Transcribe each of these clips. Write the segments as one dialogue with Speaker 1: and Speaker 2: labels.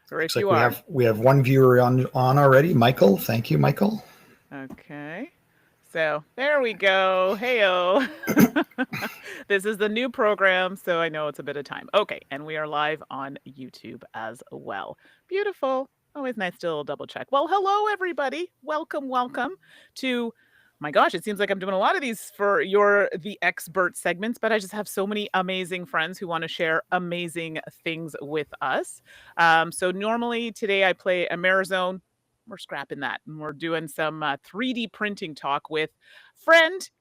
Speaker 1: Great,
Speaker 2: Looks like we have one viewer on already. Michael, thank you, Michael.
Speaker 1: Okay. So there we go. Heyo. This is the new program, so I know it's a bit of time. Okay, and we are live on YouTube as well. Beautiful. Always nice to double check. Well, hello everybody. Welcome to my gosh, it seems like I'm doing a lot of these for the expert segments, but I just have so many amazing friends who want to share amazing things with us. So normally today I play Amerizone. We're scrapping that and we're doing some 3D printing talk with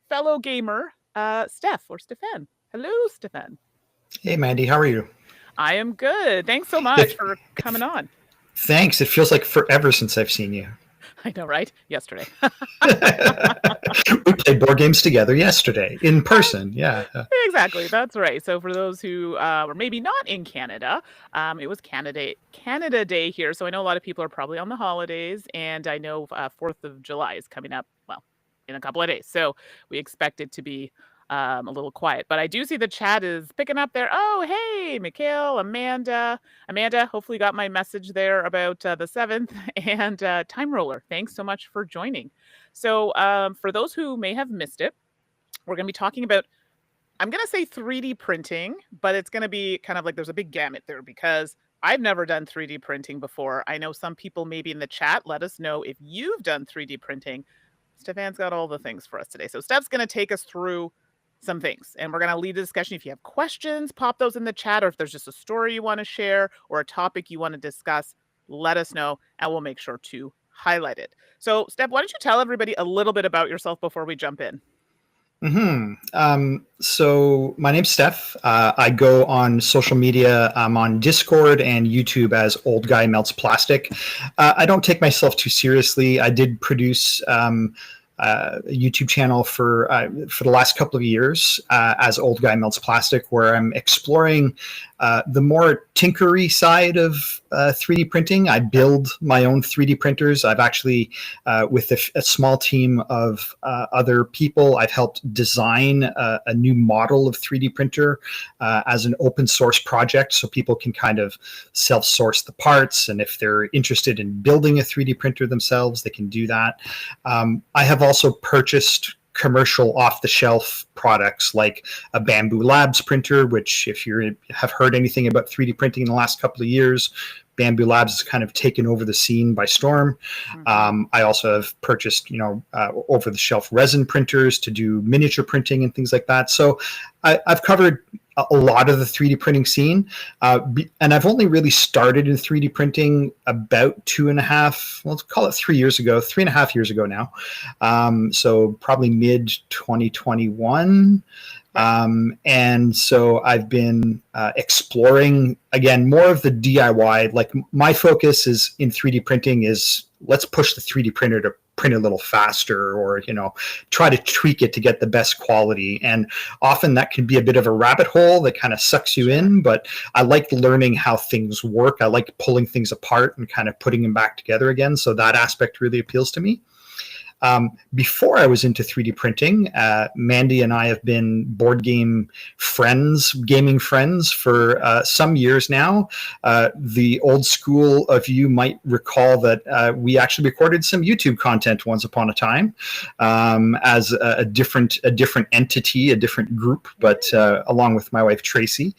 Speaker 1: fellow gamer, Stephane. Hello, Stephane.
Speaker 2: Hey, Mandi, how are you?
Speaker 1: I am good. Thanks so much for coming on.
Speaker 2: Thanks. It feels like forever since I've seen you.
Speaker 1: I know, right? Yesterday.
Speaker 2: We played board games together yesterday in person. Yeah.
Speaker 1: Exactly. That's right. So for those who were maybe not in Canada, it was Canada Day here. So I know a lot of people are probably on the holidays, and I know 4th of July is coming up, well, in a couple of days. So we expect it to be a little quiet. But I do see the chat is picking up there. Oh, hey, Mikhail, Amanda, hopefully got my message there about the 7th. And Time Roller, thanks so much for joining. So for those who may have missed it, we're going to be talking about, I'm going to say 3D printing, but it's going to be kind of like there's a big gamut there because I've never done 3D printing before. I know some people maybe in the chat, let us know if you've done 3D printing. Stephane's got all the things for us today. So Steph's going to take us through some things and we're going to lead the discussion. If you have questions, pop those in the chat, or if there's just a story you want to share or a topic you want to discuss, let us know and we'll make sure to highlight it. So Steph, why don't you tell everybody a little bit about yourself before we jump in?
Speaker 2: So my name's Steph. I go on social media. I'm on Discord and YouTube as Old Guy Melts Plastic. I don't take myself too seriously. I did produce a YouTube channel for the last couple of years as Old Guy Melts Plastic, where I'm exploring the more tinkery side of 3D printing. I build my own 3D printers. I've actually, with a small team of other people, I've helped design a new model of 3D printer as an open source project, so people can kind of self-source the parts, and if they're interested in building a 3D printer themselves, they can do that. I have also purchased commercial off-the-shelf products like a Bamboo Labs printer, which if you have heard anything about 3D printing in the last couple of years, Bamboo Labs has kind of taken over the scene by storm. I also have purchased, over-the-shelf resin printers to do miniature printing and things like that. So I've covered a lot of the 3D printing scene. And I've only really started in 3D printing about 3.5 years ago now. So probably mid 2021. And so I've been exploring, again, more of the DIY. Like my focus is in 3D printing is let's push the 3D printer to print a little faster, or try to tweak it to get the best quality. And often that can be a bit of a rabbit hole that kind of sucks you in, but I like learning how things work. I like pulling things apart and kind of putting them back together again. So that aspect really appeals to me. Before I was into 3D printing, Mandi and I have been board game friends, gaming friends for some years now. The old school of you might recall that we actually recorded some YouTube content once upon a time as a different entity, a different group, but along with my wife Tracy.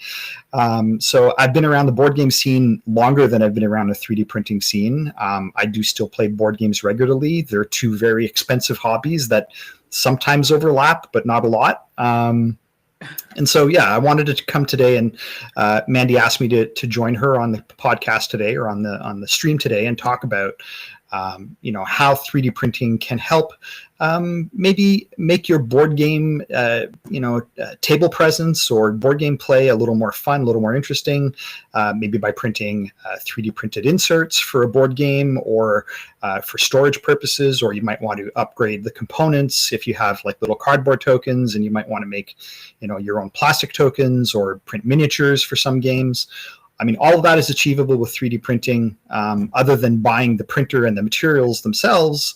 Speaker 2: So I've been around the board game scene longer than I've been around the 3D printing scene. I do still play board games regularly. They're two very expensive hobbies that sometimes overlap, but not a lot. And so, yeah, I wanted to come today, and Mandi asked me to join her on the podcast today, or on the stream today, and talk about how 3D printing can help maybe make your board game, table presence or board game play a little more fun, a little more interesting, maybe by printing 3D printed inserts for a board game, or for storage purposes, or you might want to upgrade the components if you have like little cardboard tokens, and you might want to make, your own plastic tokens or print miniatures for some games. I mean, all of that is achievable with 3D printing. Other than buying the printer and the materials themselves,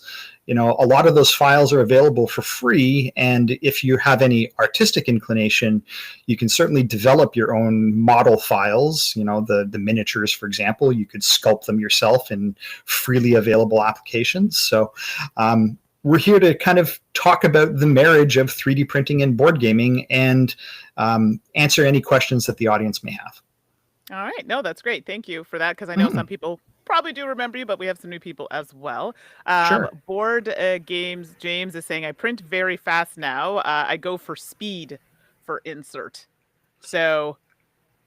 Speaker 2: a lot of those files are available for free. And if you have any artistic inclination, you can certainly develop your own model files. The miniatures, for example, you could sculpt them yourself in freely available applications. So we're here to kind of talk about the marriage of 3D printing and board gaming, and answer any questions that the audience may have.
Speaker 1: All right. No, that's great. Thank you for that, because I know some people probably do remember you, but we have some new people as well.
Speaker 2: Sure.
Speaker 1: Board games, James is saying, I print very fast now. I go for speed for insert. So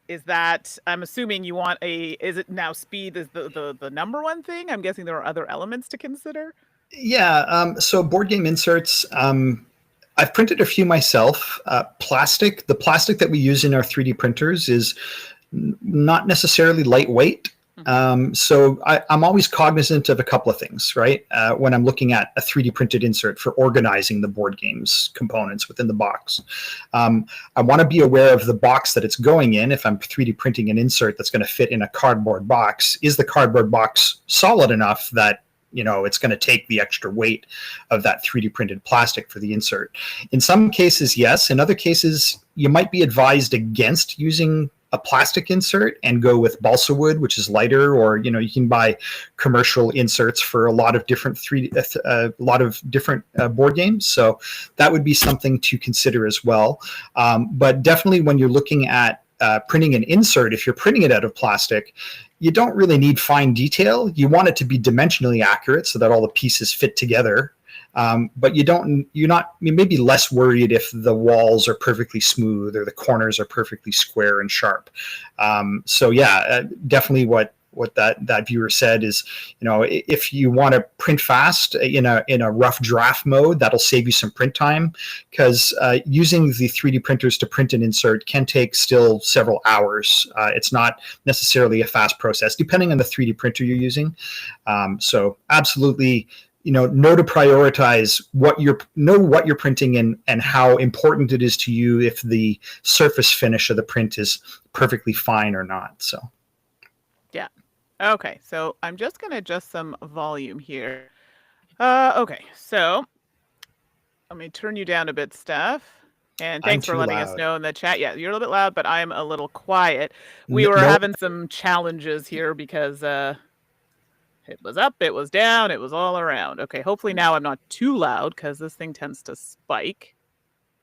Speaker 1: is that, I'm assuming you want is it now speed is the number one thing? I'm guessing there are other elements to consider.
Speaker 2: Yeah. So board game inserts, I've printed a few myself. The plastic that we use in our 3D printers is not necessarily lightweight. So I'm always cognizant of a couple of things, right? When I'm looking at a 3D printed insert for organizing the board games components within the box. I want to be aware of the box that it's going in. If I'm 3D printing an insert that's going to fit in a cardboard box, is the cardboard box solid enough that it's going to take the extra weight of that 3D printed plastic for the insert? In some cases, yes. In other cases, you might be advised against using a plastic insert and go with balsa wood, which is lighter, or you can buy commercial inserts for a lot of different board games. So that would be something to consider as well. But definitely, when you're looking at printing an insert, if you're printing it out of plastic, you don't really need fine detail. You want it to be dimensionally accurate so that all the pieces fit together. But you may be less worried if the walls are perfectly smooth or the corners are perfectly square and sharp. So yeah, definitely what that viewer said is, if you want to print fast in a rough draft mode, that'll save you some print time, because using the 3D printers to print an insert can take still several hours. It's not necessarily a fast process, depending on the 3D printer you're using. So absolutely, know to prioritize what you're printing and how important it is to you if the surface finish of the print is perfectly fine or not. So
Speaker 1: yeah. Okay, so I'm just going to adjust some volume here. Okay, so let me turn you down a bit, Steph. And thanks for letting us know in the chat. Yeah, you're a little bit loud, but I'm a little quiet. We were having some challenges here because it was up, it was down, it was all around. Okay, hopefully now I'm not too loud, because this thing tends to spike.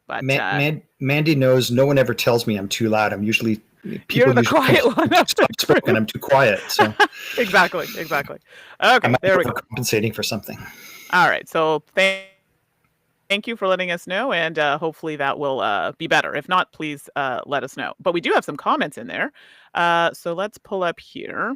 Speaker 1: But
Speaker 2: Mandi knows no one ever tells me I'm too loud. I'm usually
Speaker 1: you're the quiet one.
Speaker 2: And I'm too quiet. So
Speaker 1: exactly. Okay, there we go.
Speaker 2: Compensating for something.
Speaker 1: All right. So thank you for letting us know, and hopefully that will be better. If not, please let us know. But we do have some comments in there. So let's pull up here.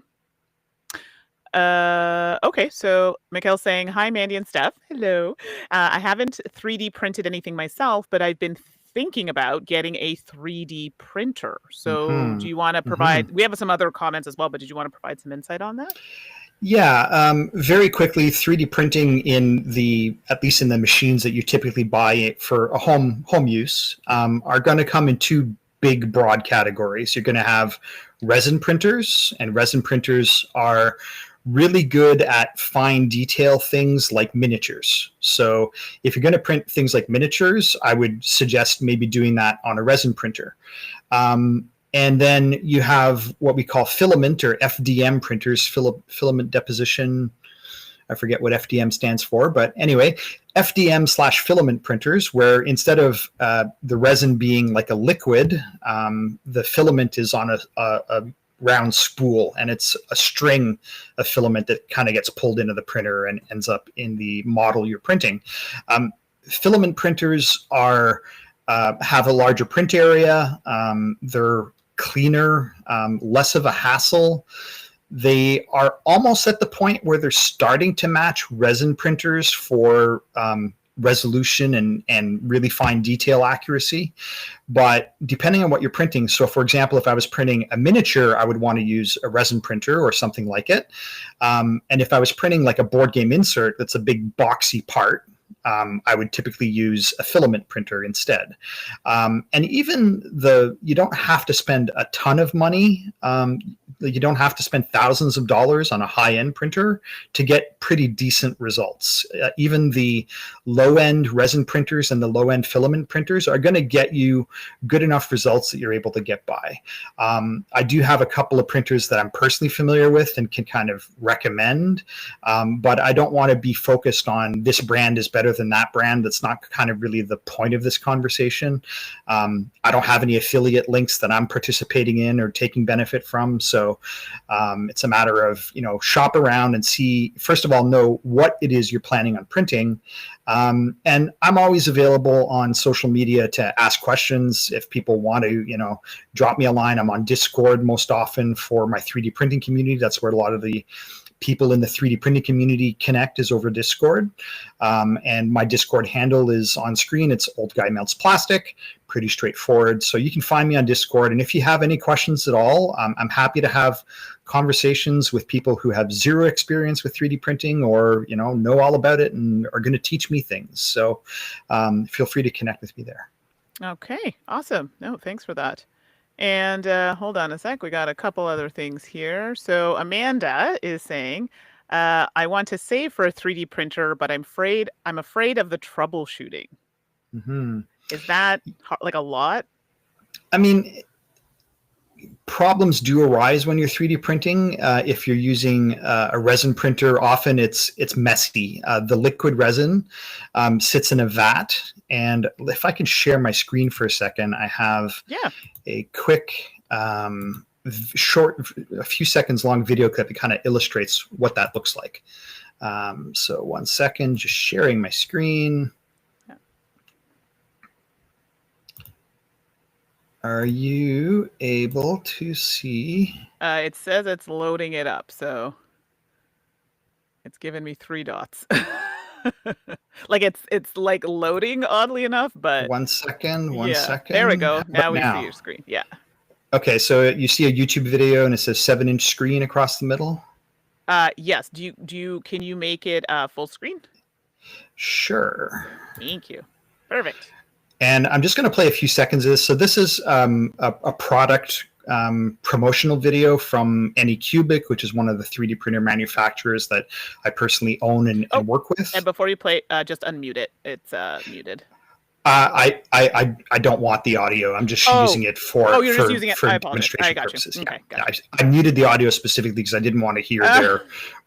Speaker 1: Okay, so Mikhail's saying, hi, Mandi and Steph. Hello. I haven't 3D printed anything myself, but I've been thinking about getting a 3D printer. So do you want to provide, we have some other comments as well, but did you want to provide some insight on that?
Speaker 2: Yeah, very quickly, 3D printing at least in the machines that you typically buy for a home use, are going to come in two big broad categories. You're going to have resin printers, and resin printers are really good at fine detail things like miniatures. So if you're going to print things like miniatures, I would suggest maybe doing that on a resin printer. And then you have what we call filament or FDM printers, filament deposition. I forget what FDM stands for, but anyway, FDM/filament printers, where instead of the resin being like a liquid, the filament is on a round spool, and it's a string of filament that kind of gets pulled into the printer and ends up in the model you're printing. Filament printers have a larger print area. They're cleaner, less of a hassle. They are almost at the point where they're starting to match resin printers for resolution and really fine detail accuracy. But depending on what you're printing, so for example, if I was printing a miniature, I would want to use a resin printer or something like it. And if I was printing like a board game insert, that's a big boxy part, I would typically use a filament printer instead. And even you don't have to spend a ton of money. You don't have to spend thousands of dollars on a high-end printer to get pretty decent results. Even the low-end resin printers and the low-end filament printers are going to get you good enough results that you're able to get by. I do have a couple of printers that I'm personally familiar with and can kind of recommend, but I don't want to be focused on this brand is better than that brand. That's not kind of really the point of this conversation. I don't have any affiliate links that I'm participating in or taking benefit from. So it's a matter of, shop around and see, first of all, know what it is you're planning on printing. And I'm always available on social media to ask questions. If people want to, drop me a line. I'm on Discord most often for my 3D printing community. That's where a lot of the people in the 3D printing community connect, is over Discord. And my Discord handle is on screen. It's Old Guy Melts Plastic. Pretty straightforward. So you can find me on Discord. And if you have any questions at all, I'm happy to have conversations with people who have zero experience with 3D printing, or, know all about it and are going to teach me things. So feel free to connect with me there.
Speaker 1: Okay, awesome. No, thanks for that. And hold on a sec. We got a couple other things here. So Amanda is saying, I want to save for a 3D printer, but I'm afraid of the troubleshooting.
Speaker 2: Mm-hmm.
Speaker 1: Is that like a lot?
Speaker 2: I mean, problems do arise when you're 3D printing. If you're using a resin printer, often it's messy. The liquid resin sits in a vat. And if I can share my screen for a second, I have a quick, short, a few seconds long video clip that kind of illustrates what that looks like. So 1 second, just sharing my screen. Are you able to see?
Speaker 1: It says it's loading it up, so it's given me 3 dots. Like it's like loading, oddly enough, but
Speaker 2: 1 second, one second.
Speaker 1: There we go. Now we see your screen. Yeah.
Speaker 2: Okay, so you see a YouTube video and it says 7-inch screen across the middle?
Speaker 1: Yes. Can you make it full screen?
Speaker 2: Sure.
Speaker 1: Thank you. Perfect.
Speaker 2: And I'm just going to play a few seconds of this. So this is a product promotional video from Anycubic, which is one of the 3D printer manufacturers that I personally own and work with.
Speaker 1: And before you play, just unmute it. It's muted.
Speaker 2: I don't want the audio. I'm just using it for
Speaker 1: using it for
Speaker 2: demonstration purposes.
Speaker 1: Okay,
Speaker 2: yeah. I muted the audio specifically because I didn't want to hear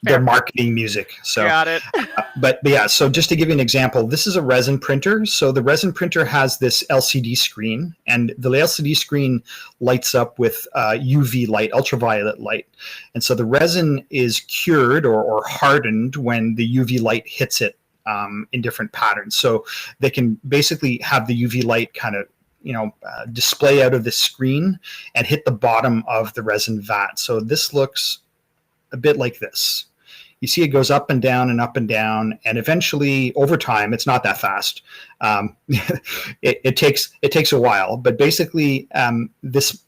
Speaker 2: their marketing music. So
Speaker 1: got it.
Speaker 2: but yeah, so just to give you an example, this is a resin printer. So the resin printer has this LCD screen, and the LCD screen lights up with UV light, ultraviolet light. And so the resin is cured or hardened when the UV light hits it in different patterns. So they can basically have the UV light kind of, display out of the screen and hit the bottom of the resin vat. So this looks a bit like this. You see it goes up and down and up and down, and eventually over time, it's not that fast. It takes a while, but basically this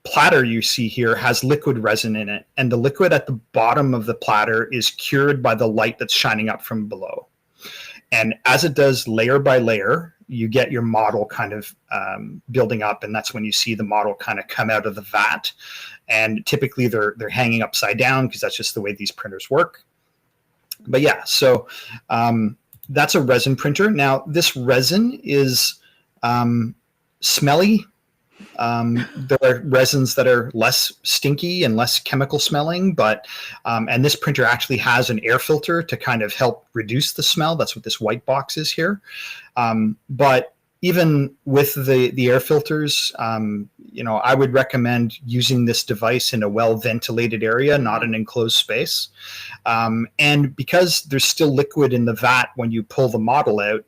Speaker 2: platter you see here has liquid resin in it, and the liquid at the bottom of the platter is cured by the light that's shining up from below. And as it does layer by layer, you get your model kind of building up, and that's when you see the model kind of come out of the vat. And typically they're hanging upside down because that's just the way these printers work. But yeah, so that's a resin printer. Now this resin is smelly. There are resins that are less stinky and less chemical smelling, but and this printer actually has an air filter to kind of help reduce the smell. That's what this white box is here. But even with the air filters, I would recommend using this device in a well-ventilated area, not an enclosed space. And because there's still liquid in the vat when you pull the model out,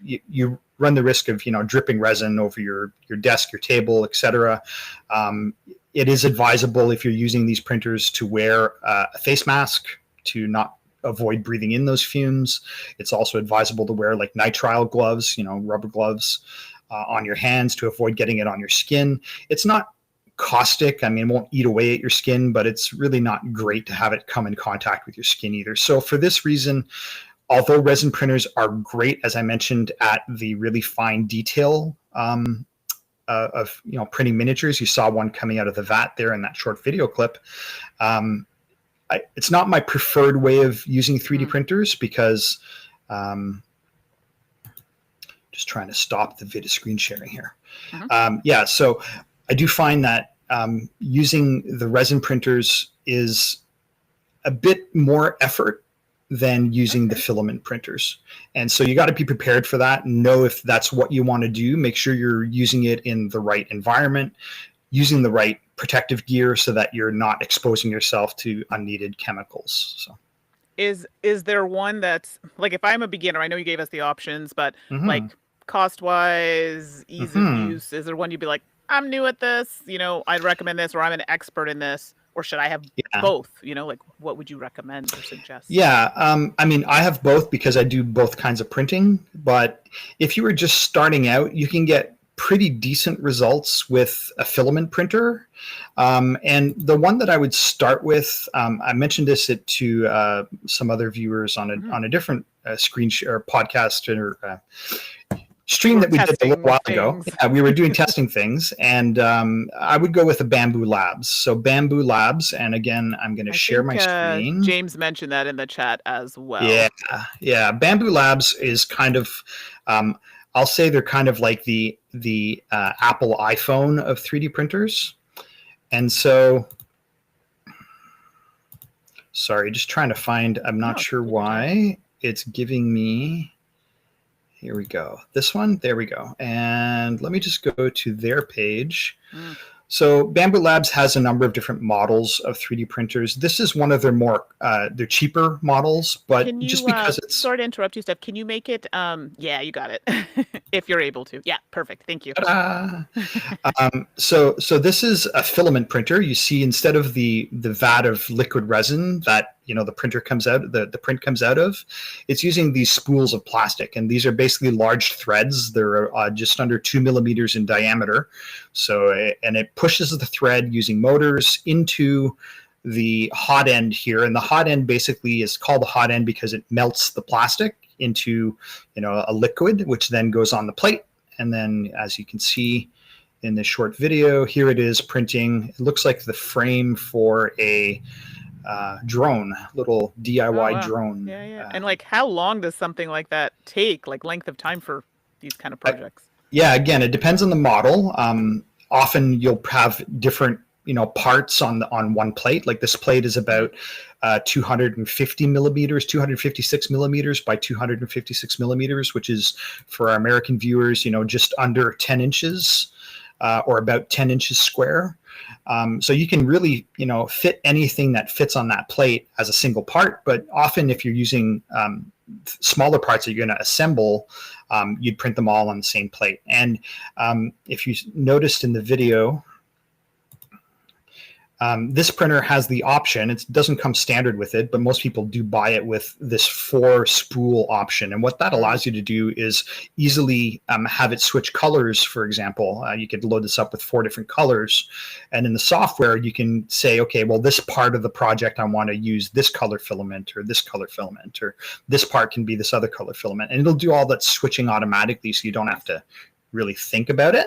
Speaker 2: you run the risk of dripping resin over your desk, your table, etc. It is advisable if you're using these printers to wear a face mask to not avoid breathing in those fumes. It's also advisable to wear like nitrile gloves, rubber gloves on your hands to avoid getting it on your skin. It's not caustic. I mean, it won't eat away at your skin, but it's really not great to have it come in contact with your skin either. So for this reason, although resin printers are great, as I mentioned, at the really fine detail of printing miniatures. You saw one coming out of the vat there in that short video clip. It's not my preferred way of using 3D printers because just trying to stop the video screen sharing here. So I do find that using the resin printers is a bit more effort than using the filament printers. And so you got to be prepared for that and know if that's what you want to do. Make sure you're using it in the right environment, using the right protective gear so that you're not exposing yourself to unneeded chemicals. So
Speaker 1: is there one that's like, if I'm a beginner, I know you gave us the options, but like cost wise, ease of use, is there one you'd be like, I'm new at this, I'd recommend this, or I'm an expert in this? Or should I have both? Like what would you recommend or suggest?
Speaker 2: Yeah, I mean, I have both because I do both kinds of printing. But if you were just starting out, you can get pretty decent results with a filament printer. And the one that I would start with, I mentioned this to some other viewers on a different screen share podcast or stream that we did a little while ago. Yeah, we were doing testing things, and I would go with the Bamboo Labs. So Bamboo Labs, and again, I'm going to share my screen.
Speaker 1: James mentioned that in the chat as well.
Speaker 2: Yeah. Bamboo Labs is kind of, I'll say they're kind of like the Apple iPhone of 3D printers. And so, sorry, just trying to find, I'm not sure why it's giving me. Here we go. This one, there we go. And let me just go to their page. So Bamboo Labs has a number of different models of 3D printers. This is one of their more, they're cheaper models, but just because it's...
Speaker 1: Sorry to interrupt you, Steph. Can you make it, yeah, you got it. If you're able to. Yeah, perfect. Thank you.
Speaker 2: So this is a filament printer. You see, instead of the vat of liquid resin that the printer comes out, the print comes out of, it's using these spools of plastic, and these are basically large threads. They're just under 2 millimeters in diameter. So, and it pushes the thread using motors into the hot end here, and the hot end basically is called the hot end because it melts the plastic into a liquid, which then goes on the plate. And then, as you can see in this short video, here it is printing. It looks like the frame for a drone, little DIY drone.
Speaker 1: Yeah. And like, how long does something like that take? Like length of time for these kind of projects?
Speaker 2: Yeah, again, it depends on the model. Often you'll have different parts on one plate. Like this plate is about 250 millimeters, 256 millimeters by 256 millimeters, which is, for our American viewers, just under 10 inches or about 10 inches square. So you can really, fit anything that fits on that plate as a single part. But often if you're using smaller parts that you're going to assemble, you'd print them all on the same plate. And if you noticed in the video, this printer has the option. It doesn't come standard with it, but most people do buy it with this 4 spool option. And what that allows you to do is easily have it switch colors. For example, you could load this up with 4 different colors. And in the software, you can say, okay, well, this part of the project, I want to use this color filament or this color filament, or this part can be this other color filament. And it'll do all that switching automatically, so you don't have to really think about it.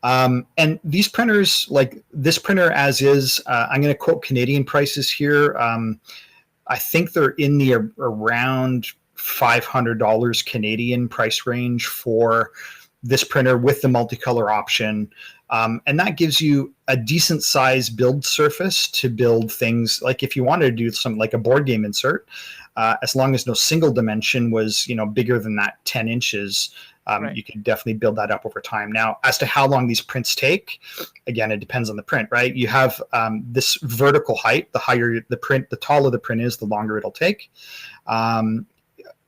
Speaker 2: And these printers, like this printer as is, I'm going to quote Canadian prices here. I think they're in the around $500 Canadian price range for this printer with the multicolor option. And that gives you a decent size build surface to build things. Like if you wanted to do something like a board game insert, as long as no single dimension was bigger than that 10 inches, you can definitely build that up over time. Now, as to how long these prints take, again, it depends on the print, right? You have this vertical height. The higher the print, the taller the print is, the longer it'll take. On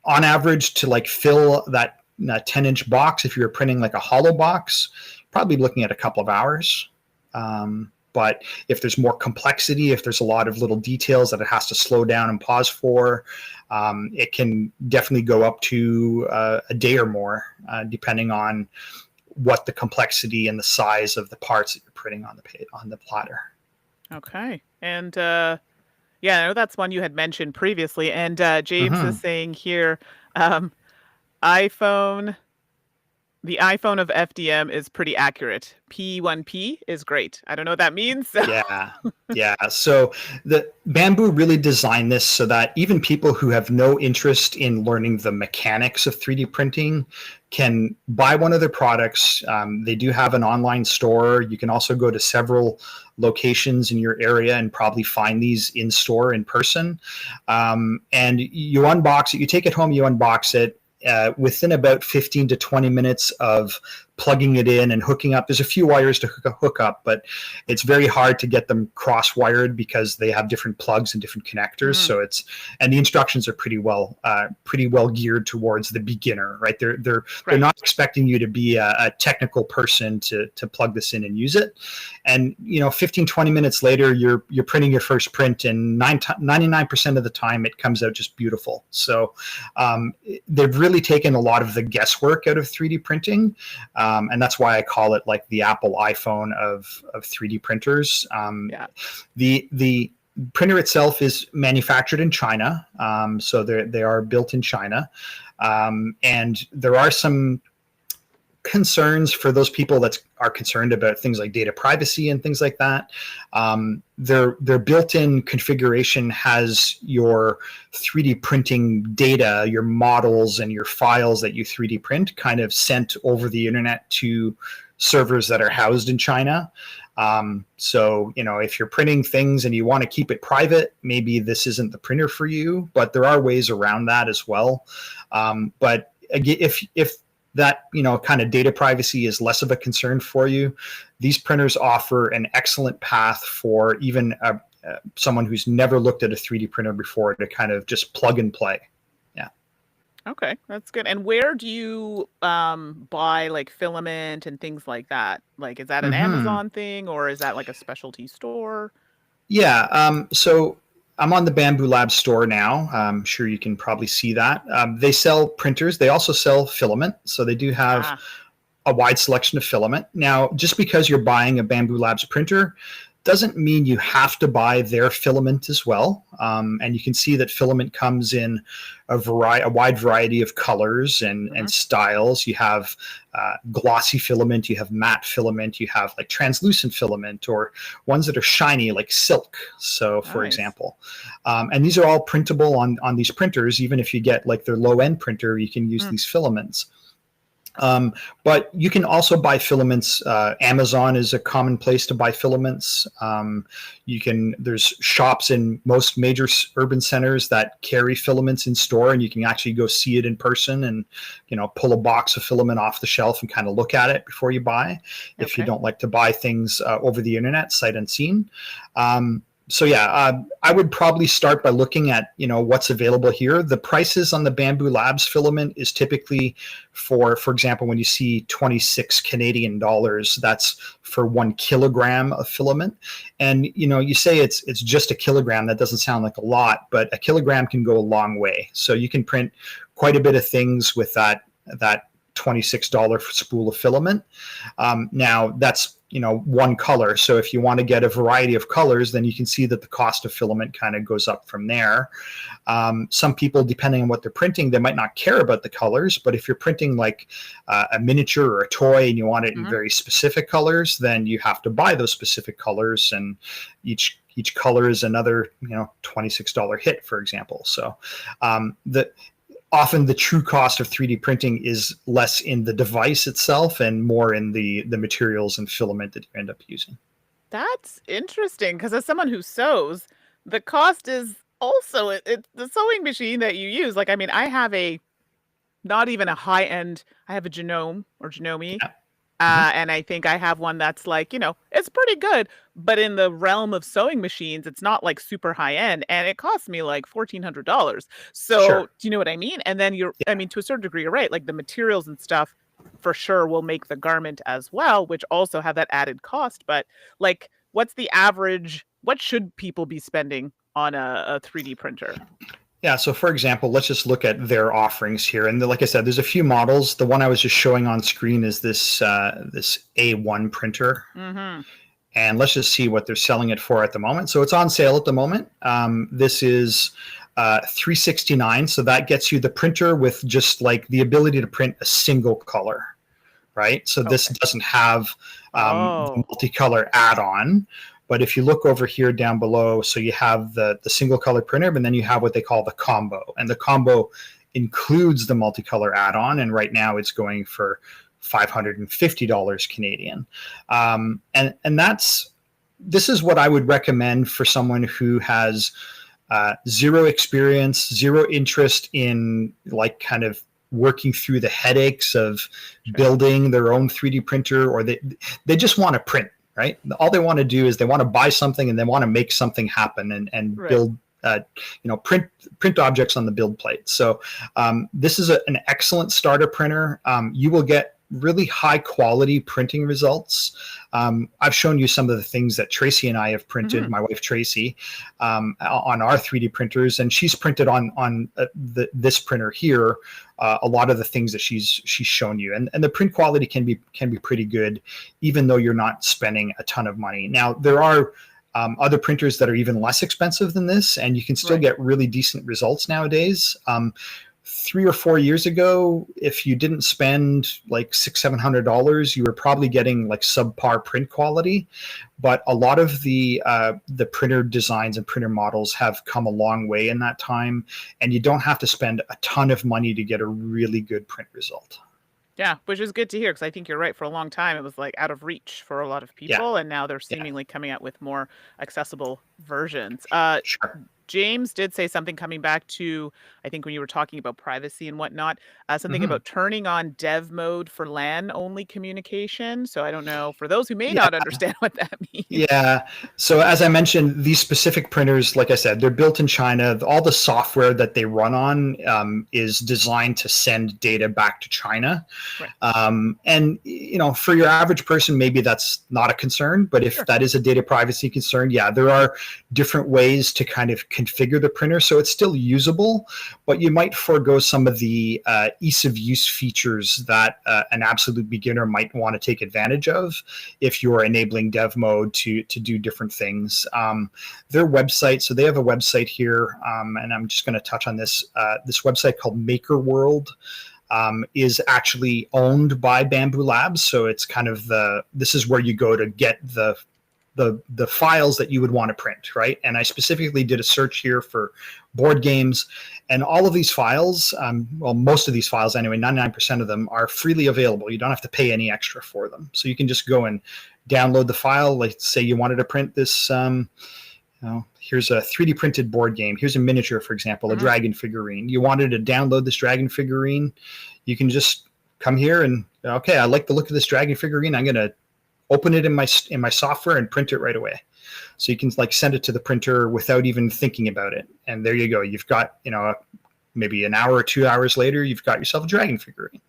Speaker 2: average, to like fill that 10-inch box, if you're printing like a hollow box, probably looking at a couple of hours. But if there's more complexity, if there's a lot of little details that it has to slow down and pause for, it can definitely go up to a day or more, depending on what the complexity and the size of the parts that you're printing on the platter.
Speaker 1: Okay. And Yeah, I know that's one you had mentioned previously. And James is
Speaker 2: Hmm.
Speaker 1: saying here, um, iPhone, the iPhone of FDM is pretty accurate. P1P is great. I don't know what that means.
Speaker 2: Yeah. Yeah. So the Bamboo really designed this so that even people who have no interest in learning the mechanics of 3D printing can buy one of their products. They do have an online store. You can also go to several locations in your area and probably find these in store in person. And you unbox it, you take it home, you unbox it. Within about 15 to 20 minutes of plugging it in and hooking up. There's a few wires to hook up, but it's very hard to get them cross wired because they have different plugs and different connectors.
Speaker 1: Mm,
Speaker 2: So and the instructions are pretty well geared towards the beginner, right? They're
Speaker 1: right.
Speaker 2: not expecting you to be a technical person to plug this in and use it. And 15, 20 minutes later, you're printing your first print, and 99% of the time it comes out just beautiful. So they've really taken a lot of the guesswork out of 3D printing. And that's why I call it like the Apple iPhone of 3D printers.
Speaker 1: Yeah.
Speaker 2: The printer itself is manufactured in China, so they are built in China, and there are some concerns for those people that are concerned about things like data privacy and things like that. Their built-in configuration has your 3D printing data, your models and your files that you 3D print kind of sent over the internet to servers that are housed in China. So, if you're printing things and you want to keep it private, maybe this isn't the printer for you, but there are ways around that as well. But if that kind of data privacy is less of a concern for you, these printers offer an excellent path for even someone who's never looked at a 3D printer before to kind of just plug and play. Yeah.
Speaker 1: Okay, that's good. And where do you buy like filament and things like that? Like, is that an
Speaker 2: Hmm.
Speaker 1: Amazon thing or is that like a specialty store?
Speaker 2: Yeah. So I'm on the Bamboo Lab store now. I'm sure you can probably see that. They sell printers. They also sell filament. So they do have
Speaker 1: Ah,
Speaker 2: a wide selection of filament. Now, just because you're buying a Bamboo Labs printer doesn't mean you have to buy their filament as well. And you can see that filament comes in a wide variety of colors and
Speaker 1: mhm,
Speaker 2: styles. You have glossy filament, you have matte filament, you have like translucent filament, or ones that are shiny like silk. So, for
Speaker 1: nice.
Speaker 2: example, and these are all printable on these printers. Even if you get like their low end printer, you can use
Speaker 1: Mm,
Speaker 2: these filaments. But you can also buy filaments. Amazon is a common place to buy filaments. There's shops in most major urban centers that carry filaments in store, and you can actually go see it in person and, pull a box of filament off the shelf and kind of look at it before you buy, if you
Speaker 1: okay.
Speaker 2: don't like to buy things over the internet, sight unseen. So yeah, I would probably start by looking at what's available here. The prices on the Bamboo Labs filament is typically for example, when you see 26 Canadian dollars, that's for 1 kilogram of filament. And you say it's just a kilogram. That doesn't sound like a lot, but a kilogram can go a long way. So you can print quite a bit of things with that $26 spool of filament. Now that's one color. So if you want to get a variety of colors, then you can see that the cost of filament kind of goes up from there. Some people, depending on what they're printing, they might not care about the colors, but if you're printing like a miniature or a toy and you want it in
Speaker 1: Mhm.
Speaker 2: very specific colors, then you have to buy those specific colors, and each color is another $26 hit, for example. So the often the true cost of 3D printing is less in the device itself and more in the materials and filament that you end up using.
Speaker 1: That's interesting because as someone who sews, the cost is also the sewing machine that you use. Like, I mean, I have a not even a high end, I have a Genome or Genome.
Speaker 2: Yeah. Mhm.
Speaker 1: And I think I have one that's like, it's pretty good, but in the realm of sewing machines, it's not like super high end and it costs me like $1,400. So,
Speaker 2: Sure.
Speaker 1: do you know what I mean? And then I
Speaker 2: Yeah.
Speaker 1: mean, to a certain degree, you're right. Like the materials and stuff for sure will make the garment as well, which also have that added cost. But like, what's the average? What should people be spending on a 3D printer?
Speaker 2: Yeah. So, for example, let's just look at their offerings here. And like I said, there's a few models. The one I was just showing on screen is this A1 printer.
Speaker 1: Mm-hmm.
Speaker 2: And let's just see what they're selling it for at the moment. So it's on sale at the moment. This is $369. So that gets you the printer with just like the ability to print a single color, right? So this doesn't have the multicolor add-on. But if you look over here down below, so you have the single color printer, but then you have what they call the combo. And the combo includes the multicolor add-on. And right now it's going for $550 Canadian. And this is what I would recommend for someone who has zero experience, zero interest in like kind of working through the headaches of building their own 3D printer, or they just want to print, right? All they want to do is they want to buy something and they want to make something happen and build print objects on the build plate. So this is an excellent starter printer. You will get really high quality printing results. I've shown you some of the things that Tracy and I have printed, my wife Tracy, on our 3D printers, and she's printed on this printer here a lot of the things that she's shown you, and the print quality can be pretty good, even though you're not spending a ton of money. Now there are other printers that are even less expensive than this, and you can still get really decent results nowadays. 3 or 4 years ago, if you didn't spend like $600-700, you were probably getting like subpar print quality. But a lot of the printer designs and printer models have come a long way in that time, and you don't have to spend a ton of money to get a really good print result.
Speaker 1: Yeah, which is good to hear, because I think you're right. For a long time, it was like out of reach for a lot of people, and now they're seemingly coming out with more accessible versions.
Speaker 2: Sure.
Speaker 1: James did say something coming back to, I think when you were talking about privacy and whatnot, something about turning on dev mode for LAN only communication. So I don't know, for those who may not understand what that means.
Speaker 2: Yeah. So as I mentioned, these specific printers, like I said, they're built in China. All the software that they run on is designed to send data back to China. Right. And, for your average person, maybe that's not a concern. But if that is a data privacy concern, there are different ways to kind of configure the printer so it's still usable, but you might forego some of the ease of use features that an absolute beginner might want to take advantage of if you're enabling dev mode to do different things. Their website, so they have a website here, and I'm just going to touch on this website called Maker World. Is actually owned by Bambu Labs, so it's kind of this is where you go to get the files that you would want to print, right? And I specifically did a search here for board games, and all of these files, most of these files anyway, 99% of them are freely available. You don't have to pay any extra for them. So you can just go and download the file. Like say you wanted to print this, here's a 3D printed board game. Here's a miniature, for example, a dragon figurine. You wanted to download this dragon figurine. You can just come here and, okay, I like the look of this dragon figurine. I'm going to open it in my software and print it right away. So you can like send it to the printer without even thinking about it. And there you go. You've got, maybe an hour or 2 hours later, you've got yourself a dragon figurine.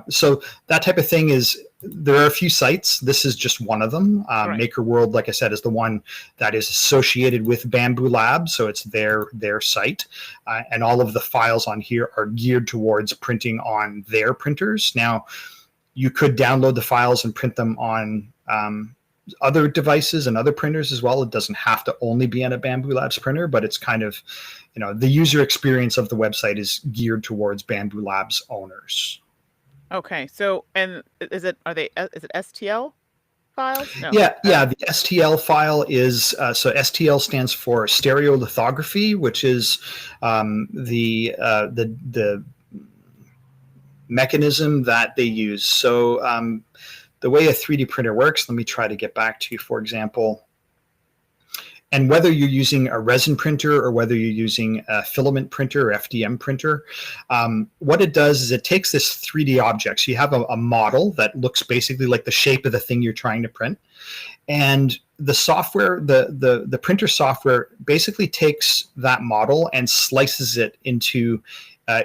Speaker 2: So that type of thing there are a few sites. This is just one of them. Maker World, like I said, is the one that is associated with Bambu Labs. So it's their site. And all of the files on here are geared towards printing on their printers. Now, you could download the files and print them on other devices and other printers as well. It doesn't have to only be on a Bambu Labs printer, but it's kind of, the user experience of the website is geared towards Bambu Labs owners.
Speaker 1: Okay. So, and is it STL files? No.
Speaker 2: Yeah. The STL file is, so STL stands for stereolithography, which is the mechanism that they use. So the way a 3D printer works, let me try to get back to you, for example, and whether you're using a resin printer or whether you're using a filament printer or FDM printer, what it does is it takes this 3D object. So you have a model that looks basically like the shape of the thing you're trying to print. And the software, the printer software basically takes that model and slices it into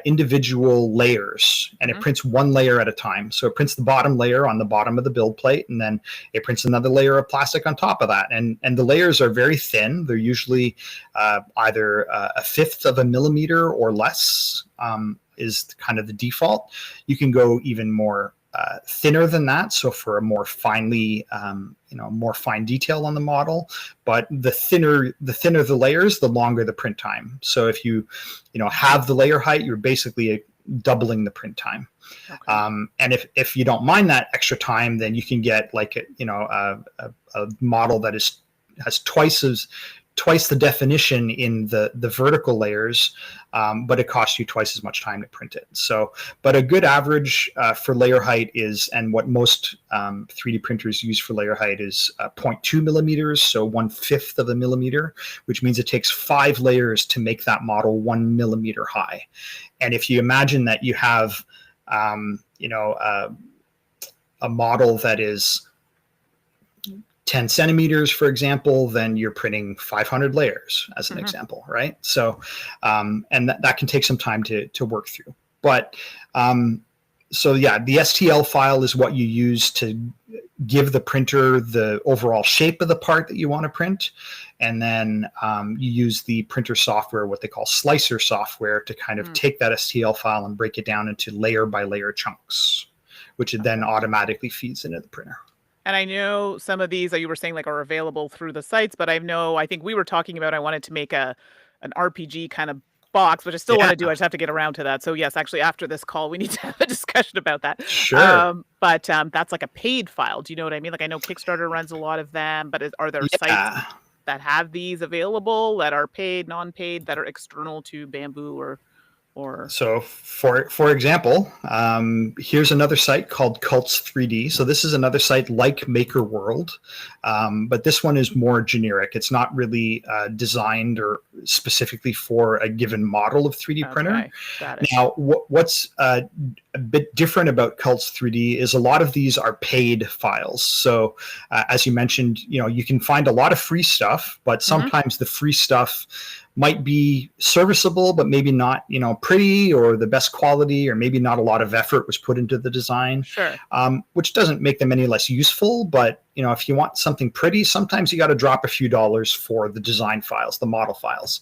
Speaker 2: individual layers, and it prints one layer at a time. So it prints the bottom layer on the bottom of the build plate, and then it prints another layer of plastic on top of that. And the layers are very thin. They're usually either a fifth of a millimeter or less is kind of the default. You can go even more thinner than that, so for a more finely, more fine detail on the model. But the thinner the layers, the longer the print time. So if you have the layer height, you're basically doubling the print time. Okay. And if you don't mind that extra time, then you can get like a model that has twice the definition in the vertical layers, but it costs you twice as much time to print it. So, but a good average for layer height is, and what most 3D printers use for layer height is 0.2 millimeters, so 1/5 of a millimeter, which means it takes 5 layers to make that model 1 millimeter high. And if you imagine that you have, a model that is 10 centimeters, for example, then you're printing 500 layers as an example, right? So, and that can take some time to work through. But so yeah, the STL file is what you use to give the printer the overall shape of the part that you want to print. And then you use the printer software, what they call slicer software, to kind of take that STL file and break it down into layer by layer chunks, which it then automatically feeds into the printer.
Speaker 1: And I know some of these that you were saying like are available through the sites, but I think we were talking about, I wanted to make an RPG kind of box, which I still want to do. I just have to get around to that. So yes, actually after this call, we need to have a discussion about that.
Speaker 2: Sure.
Speaker 1: But that's like a paid file. Do you know what I mean? Like I know Kickstarter runs a lot of them, but are there sites that have these available that are paid, non-paid, that are external to Bamboo or?
Speaker 2: So for example, here's another site called Cults 3D. So this is another site like Maker World, but this one is more generic. It's not really designed or specifically for a given model of 3D printer. Got it. Now, what's a bit different about Cults 3D is a lot of these are paid files. So as you mentioned, you can find a lot of free stuff, but sometimes the free stuff might be serviceable, but maybe not, pretty or the best quality, or maybe not a lot of effort was put into the design.
Speaker 1: Sure.
Speaker 2: Which doesn't make them any less useful. But, if you want something pretty, sometimes you got to drop a few dollars for the design files, the model files.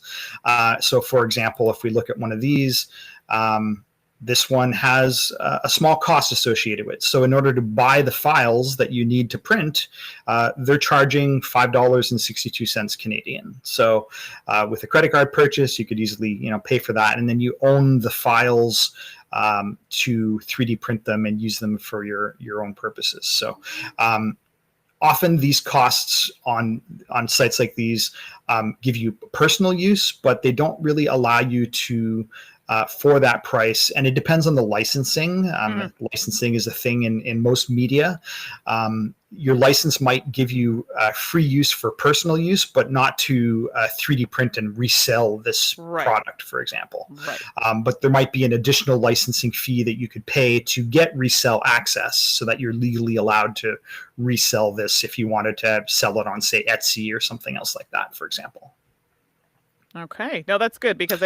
Speaker 2: So for example, if we look at one of these, this one has a small cost associated with it. So in order to buy the files that you need to print, they're charging $5.62 Canadian. So with a credit card purchase, you could easily pay for that, and then you own the files to 3D print them and use them for your own purposes. So often these costs on sites like these give you personal use, but they don't really allow you to for that price. And it depends on the licensing. Licensing is a thing in most media. Your license might give you free use for personal use, but not to 3D print and resell this product, for example. But there might be an additional licensing fee that you could pay to get resell access, so that you're legally allowed to resell this if you wanted to sell it on, say, Etsy or something else like that, for example.
Speaker 1: Okay. No, that's good, because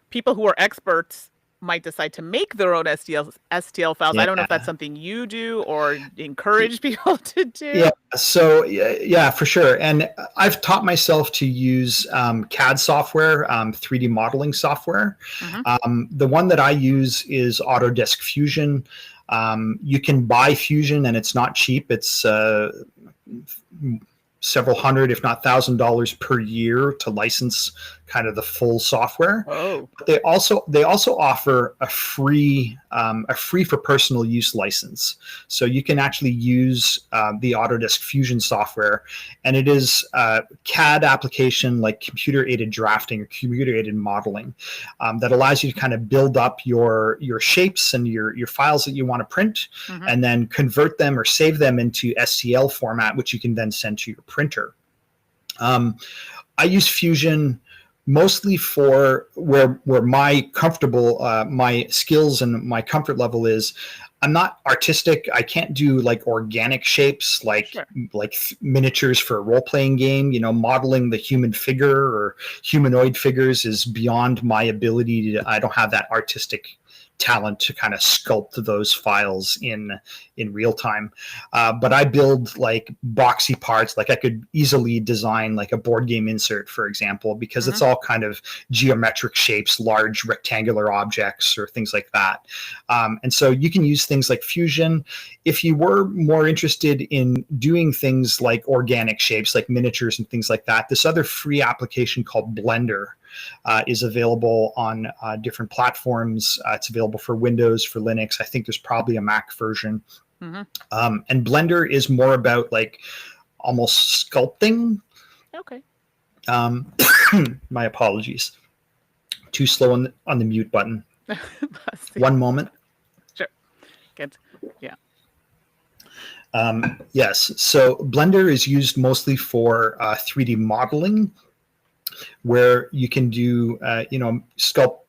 Speaker 1: people who are experts might decide to make their own STL files. I don't know if that's something you do or encourage people to do.
Speaker 2: Yeah, so yeah, for sure. And I've taught myself to use CAD software, 3D modeling software. The one that I use is Autodesk Fusion. You can buy Fusion, and it's not cheap. It's several hundred, if not $1,000 per year to license kind of the full software. But they also offer a free for personal use license. So you can actually use the Autodesk Fusion software, and it is a CAD application like computer aided drafting or computer aided modeling that allows you to kind of build up your shapes and your files that you want to print, and then convert them or save them into STL format, which you can then send to your printer. I use Fusion mostly for where my my skills and my comfort level is. I'm not artistic. I can't do like organic shapes, like miniatures for a role-playing game. Modeling the human figure or humanoid figures is beyond my ability to. I don't have that artistic talent to kind of sculpt those files in real time. But I build like boxy parts. Like I could easily design like a board game insert, for example, because it's all kind of geometric shapes, large rectangular objects or things like that. And so you can use things like Fusion. If you were more interested in doing things like organic shapes, like miniatures and things like that, this other free application called Blender is available on different platforms. It's available for Windows, for Linux. I think there's probably a Mac version. And Blender is more about like almost sculpting.
Speaker 1: Okay.
Speaker 2: My apologies. Too slow on the mute button. One moment.
Speaker 1: Sure. Good. Yeah.
Speaker 2: Yes. So Blender is used mostly for 3D modeling, where you can do, sculpt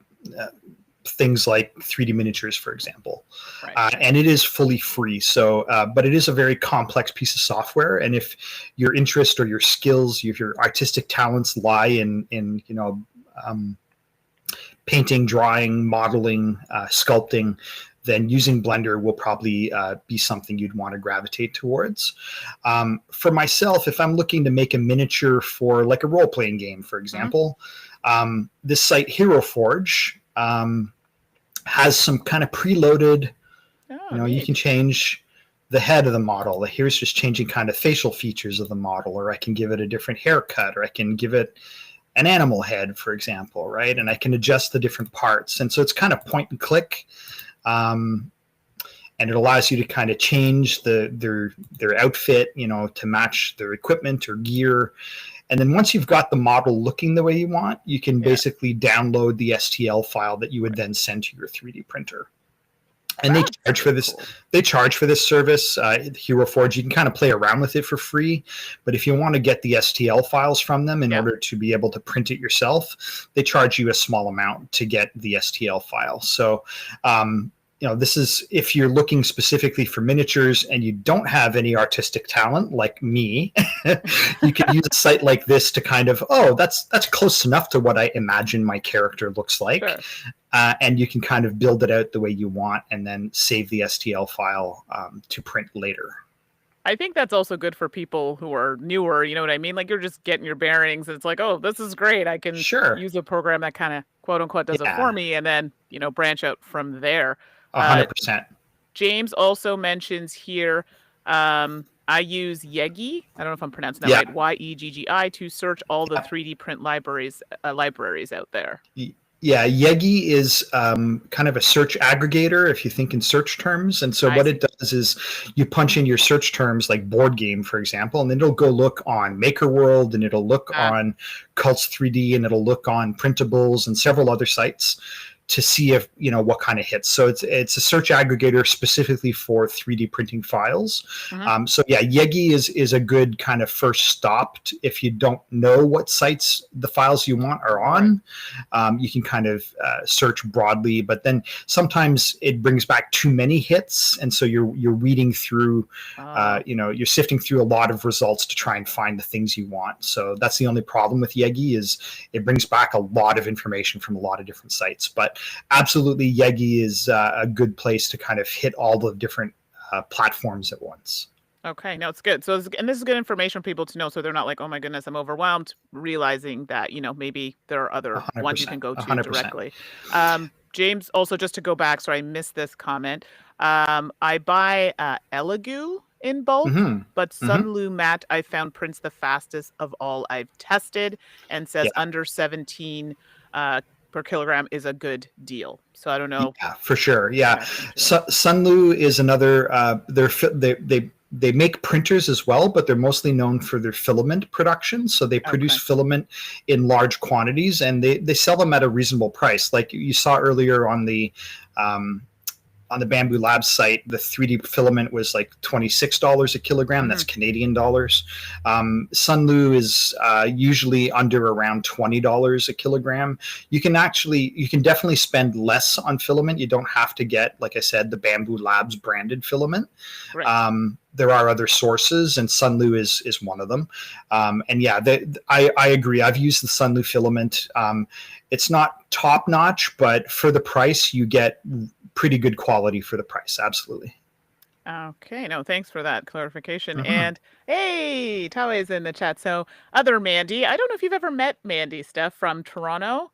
Speaker 2: things like 3D miniatures, for example. Right. And it is fully free. So, but it is a very complex piece of software. And if your interest or your skills, if your artistic talents lie in painting, drawing, modeling, sculpting, then using Blender will probably be something you'd want to gravitate towards. For myself, if I'm looking to make a miniature for like a role-playing game, for example, this site Hero Forge has some kind of preloaded, you can change the head of the model. Here's just changing kind of facial features of the model, or I can give it a different haircut, or I can give it an animal head, for example, right? And I can adjust the different parts. And so it's kind of point and click. And it allows you to kind of change their outfit, to match their equipment or gear. And then once you've got the model looking the way you want, you can basically download the STL file that you would then send to your 3D printer. And they charge for this. Cool. They charge for this service, Hero Forge. You can kind of play around with it for free, but if you want to get the STL files from them in order to be able to print it yourself, they charge you a small amount to get the STL file. So, this is if you're looking specifically for miniatures and you don't have any artistic talent like me, you can use a site like this to kind of, that's close enough to what I imagine my character looks like. Sure. And you can kind of build it out the way you want and then save the STL file to print later.
Speaker 1: I think that's also good for people who are newer, you know what I mean? Like you're just getting your bearings and it's like, this is great. I can use a program that kind of quote unquote does it for me and then, branch out from there.
Speaker 2: 100%.
Speaker 1: James also mentions here, I use Yeggi. I don't know if I'm pronouncing that right. Yeggi to search all the 3D print libraries out there.
Speaker 2: Yeah, Yeggi is kind of a search aggregator if you think in search terms. And so what it does is you punch in your search terms like board game, for example, and then it'll go look on MakerWorld and it'll look on Cults 3D and it'll look on Printables and several other sites to see if what kind of hits. So it's a search aggregator specifically for 3D printing files. So yeah, Yeggi is a good kind of first stop if you don't know what sites the files you want are on. You can kind of search broadly, but then sometimes it brings back too many hits, and so you're weeding through, you're sifting through a lot of results to try and find the things you want. So that's the only problem with Yeggi is it brings back a lot of information from a lot of different sites, but absolutely, Yeggi is a good place to kind of hit all the different platforms at once.
Speaker 1: Okay, no, it's good. And this is good information for people to know, so they're not like, oh my goodness, I'm overwhelmed, realizing that, maybe there are other ones you can go to 100%. Directly. James, also just to go back, sorry, I missed this comment. I buy Elegoo in bulk, but Sunlu Matte I found prints the fastest of all I've tested and says under 17 per kilogram is a good deal. So I don't know.
Speaker 2: Yeah, for sure. Yeah. Sunlu is another, they make printers as well, but they're mostly known for their filament production. So they produce filament in large quantities and they sell them at a reasonable price. Like you saw earlier on the Bamboo Labs site, the 3D filament was like $26 a kilogram. That's Canadian dollars. Sunlu is usually under around $20 a kilogram. You can definitely spend less on filament. You don't have to get, like I said, the Bamboo Labs branded filament. Right. There are other sources, and Sunlu is one of them. And yeah, I agree. I've used the Sunlu filament. It's not top notch, but for the price, you get pretty good quality for the price. Absolutely.
Speaker 1: Okay, no, thanks for that clarification.
Speaker 2: Mhm.
Speaker 1: And hey, Tawe's in the chat. So, other Mandi, I don't know if you've ever met Mandi, Steph, from Toronto.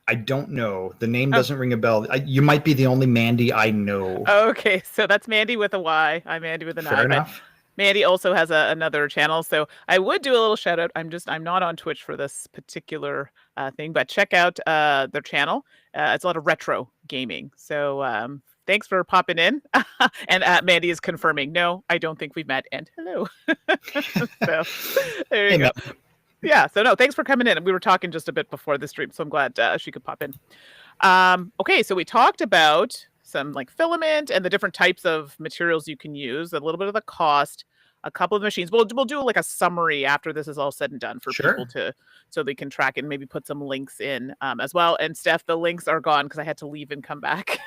Speaker 2: I don't know. The name
Speaker 1: Oh,
Speaker 2: doesn't ring a bell. You might be the only Mandi I know.
Speaker 1: okay, so that's Mandi with a Y. I'm Mandi with an
Speaker 2: Fair
Speaker 1: I, but
Speaker 2: enough.
Speaker 1: Mandi also has another channel. So I would do a little shout out. I'm not on Twitch for this particular thing, but check out their channel. It's a lot of retro gaming. So thanks for popping in. And Mandi is confirming, no, I don't think we've met. And hello. So there you
Speaker 2: Hey,
Speaker 1: go.
Speaker 2: man.
Speaker 1: Yeah. So no, thanks for coming in. We were talking just a bit before the stream, so I'm glad she could pop in. Okay, so we talked about some like filament and the different types of materials you can use, a little bit of the cost, a couple of machines. We'll do like a summary after this is all said and done for people
Speaker 2: Sure.
Speaker 1: so they can track it and maybe put some links in as well. And Steph, the links are gone because I had to leave and come back.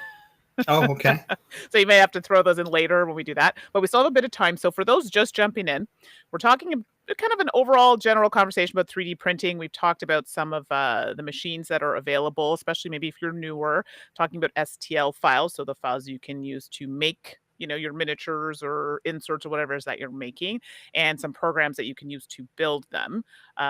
Speaker 2: Oh, okay.
Speaker 1: So you may have to throw those in later when we do that. But we still have a bit of time. So for those just jumping in, we're talking kind of an overall general conversation about 3D printing. We've talked about some of the machines that are available, especially maybe if you're newer, talking about STL files. So the files you can use to make your miniatures or inserts or whatever it is that you're making, and some programs that you can use to build them.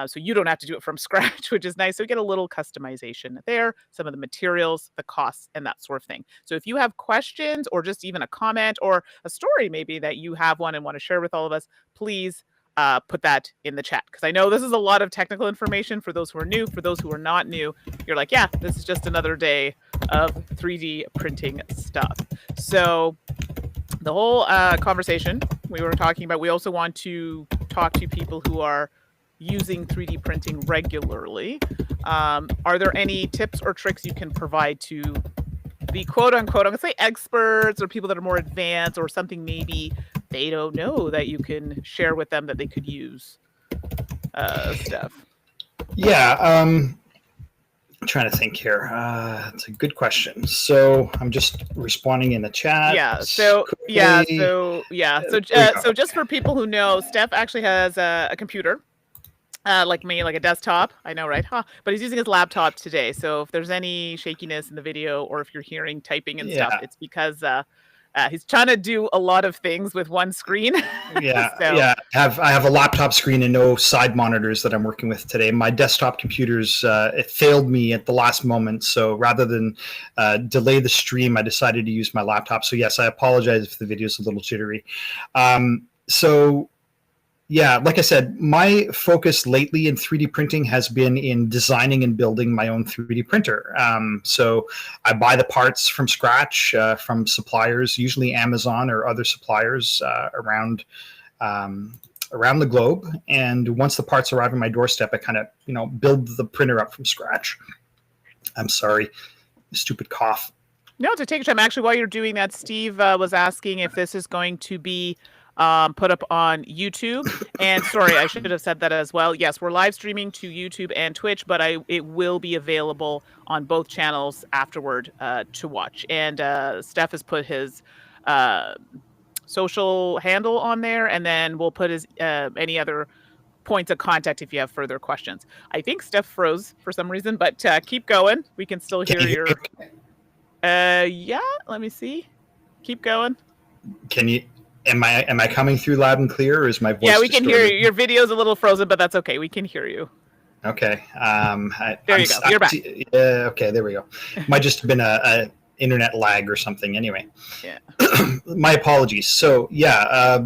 Speaker 1: So you don't have to do it from scratch, which is nice. So we get a little customization there, some of the materials, the costs, and that sort of thing. So if you have questions or just even a comment or a story maybe that you have one and want to share with all of us, please put that in the chat, because I know this is a lot of technical information for those who are new. For those who are not new, you're like, yeah, this is just another day of 3D printing stuff. So the whole conversation we were talking about, we also want to talk to people who are using 3D printing regularly. Are there any tips or tricks you can provide to the quote unquote, I'm gonna say experts or people that are more advanced or something maybe they don't know that you can share with them that they could use? Steph.
Speaker 2: Yeah. I'm trying to think here. It's a good question. So I'm just responding in the chat.
Speaker 1: Yeah. So
Speaker 2: quickly.
Speaker 1: So just for people who know, Steph actually has a computer. Like me, like a desktop. I know, right? Huh? But he's using his laptop today. So if there's any shakiness in the video or if you're hearing typing and stuff, it's because he's trying to do a lot of things with one screen.
Speaker 2: Yeah,
Speaker 1: So
Speaker 2: yeah. I have a laptop screen and no side monitors that I'm working with today. My desktop computer's it failed me at the last moment, so rather than delay the stream, I decided to use my laptop. So yes, I apologize if the video is a little jittery. So yeah, like I said, my focus lately in 3D printing has been in designing and building my own 3D printer. So I buy the parts from scratch from suppliers, usually Amazon or other suppliers around the globe. And once the parts arrive on my doorstep, I kind of build the printer up from scratch. I'm sorry, stupid cough.
Speaker 1: no, to take your time. Actually, while you're doing that, Steve was asking if this is going to be put up on YouTube. And sorry, I should have said that as well. Yes, we're live streaming to YouTube and Twitch, but it will be available on both channels afterward to watch. And Steph has put his social handle on there, and then we'll put his any other points of contact if you have further questions. I think Steph froze for some reason, but keep going. We can still hear your. Yeah, let me see. Keep going.
Speaker 2: Can you? Am I coming through loud and clear, or is my voice?
Speaker 1: Yeah, we can hear you.
Speaker 2: distorted?
Speaker 1: Your video's a little frozen, but that's okay. We can hear you.
Speaker 2: Okay.
Speaker 1: There you go. You're back.
Speaker 2: Okay, there we go. Might just have been a internet lag or something. Anyway.
Speaker 1: Yeah.
Speaker 2: My apologies. So yeah,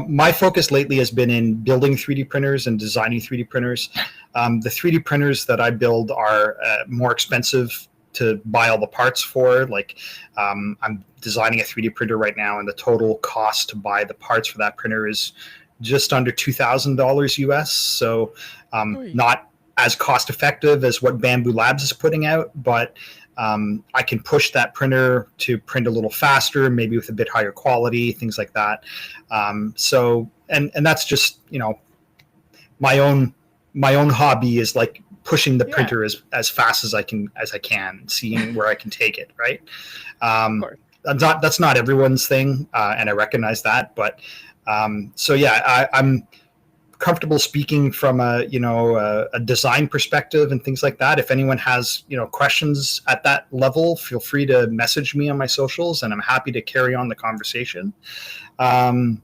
Speaker 2: my focus lately has been in building 3D printers and designing 3D printers. The 3D printers that I build are more expensive to buy all the parts for. Like I'm designing a 3D printer right now, and the total cost to buy the parts for that printer is just under $2,000 US. So not as cost effective as what Bamboo Labs is putting out, but I can push that printer to print a little faster, maybe with a bit higher quality, things like that. So that's just my own hobby is like pushing the printer as fast as I can, seeing where I can take it. Right. That's not everyone's thing. And I recognize that, but so yeah, I'm comfortable speaking from a design perspective and things like that. If anyone has questions at that level, feel free to message me on my socials, and I'm happy to carry on the conversation. I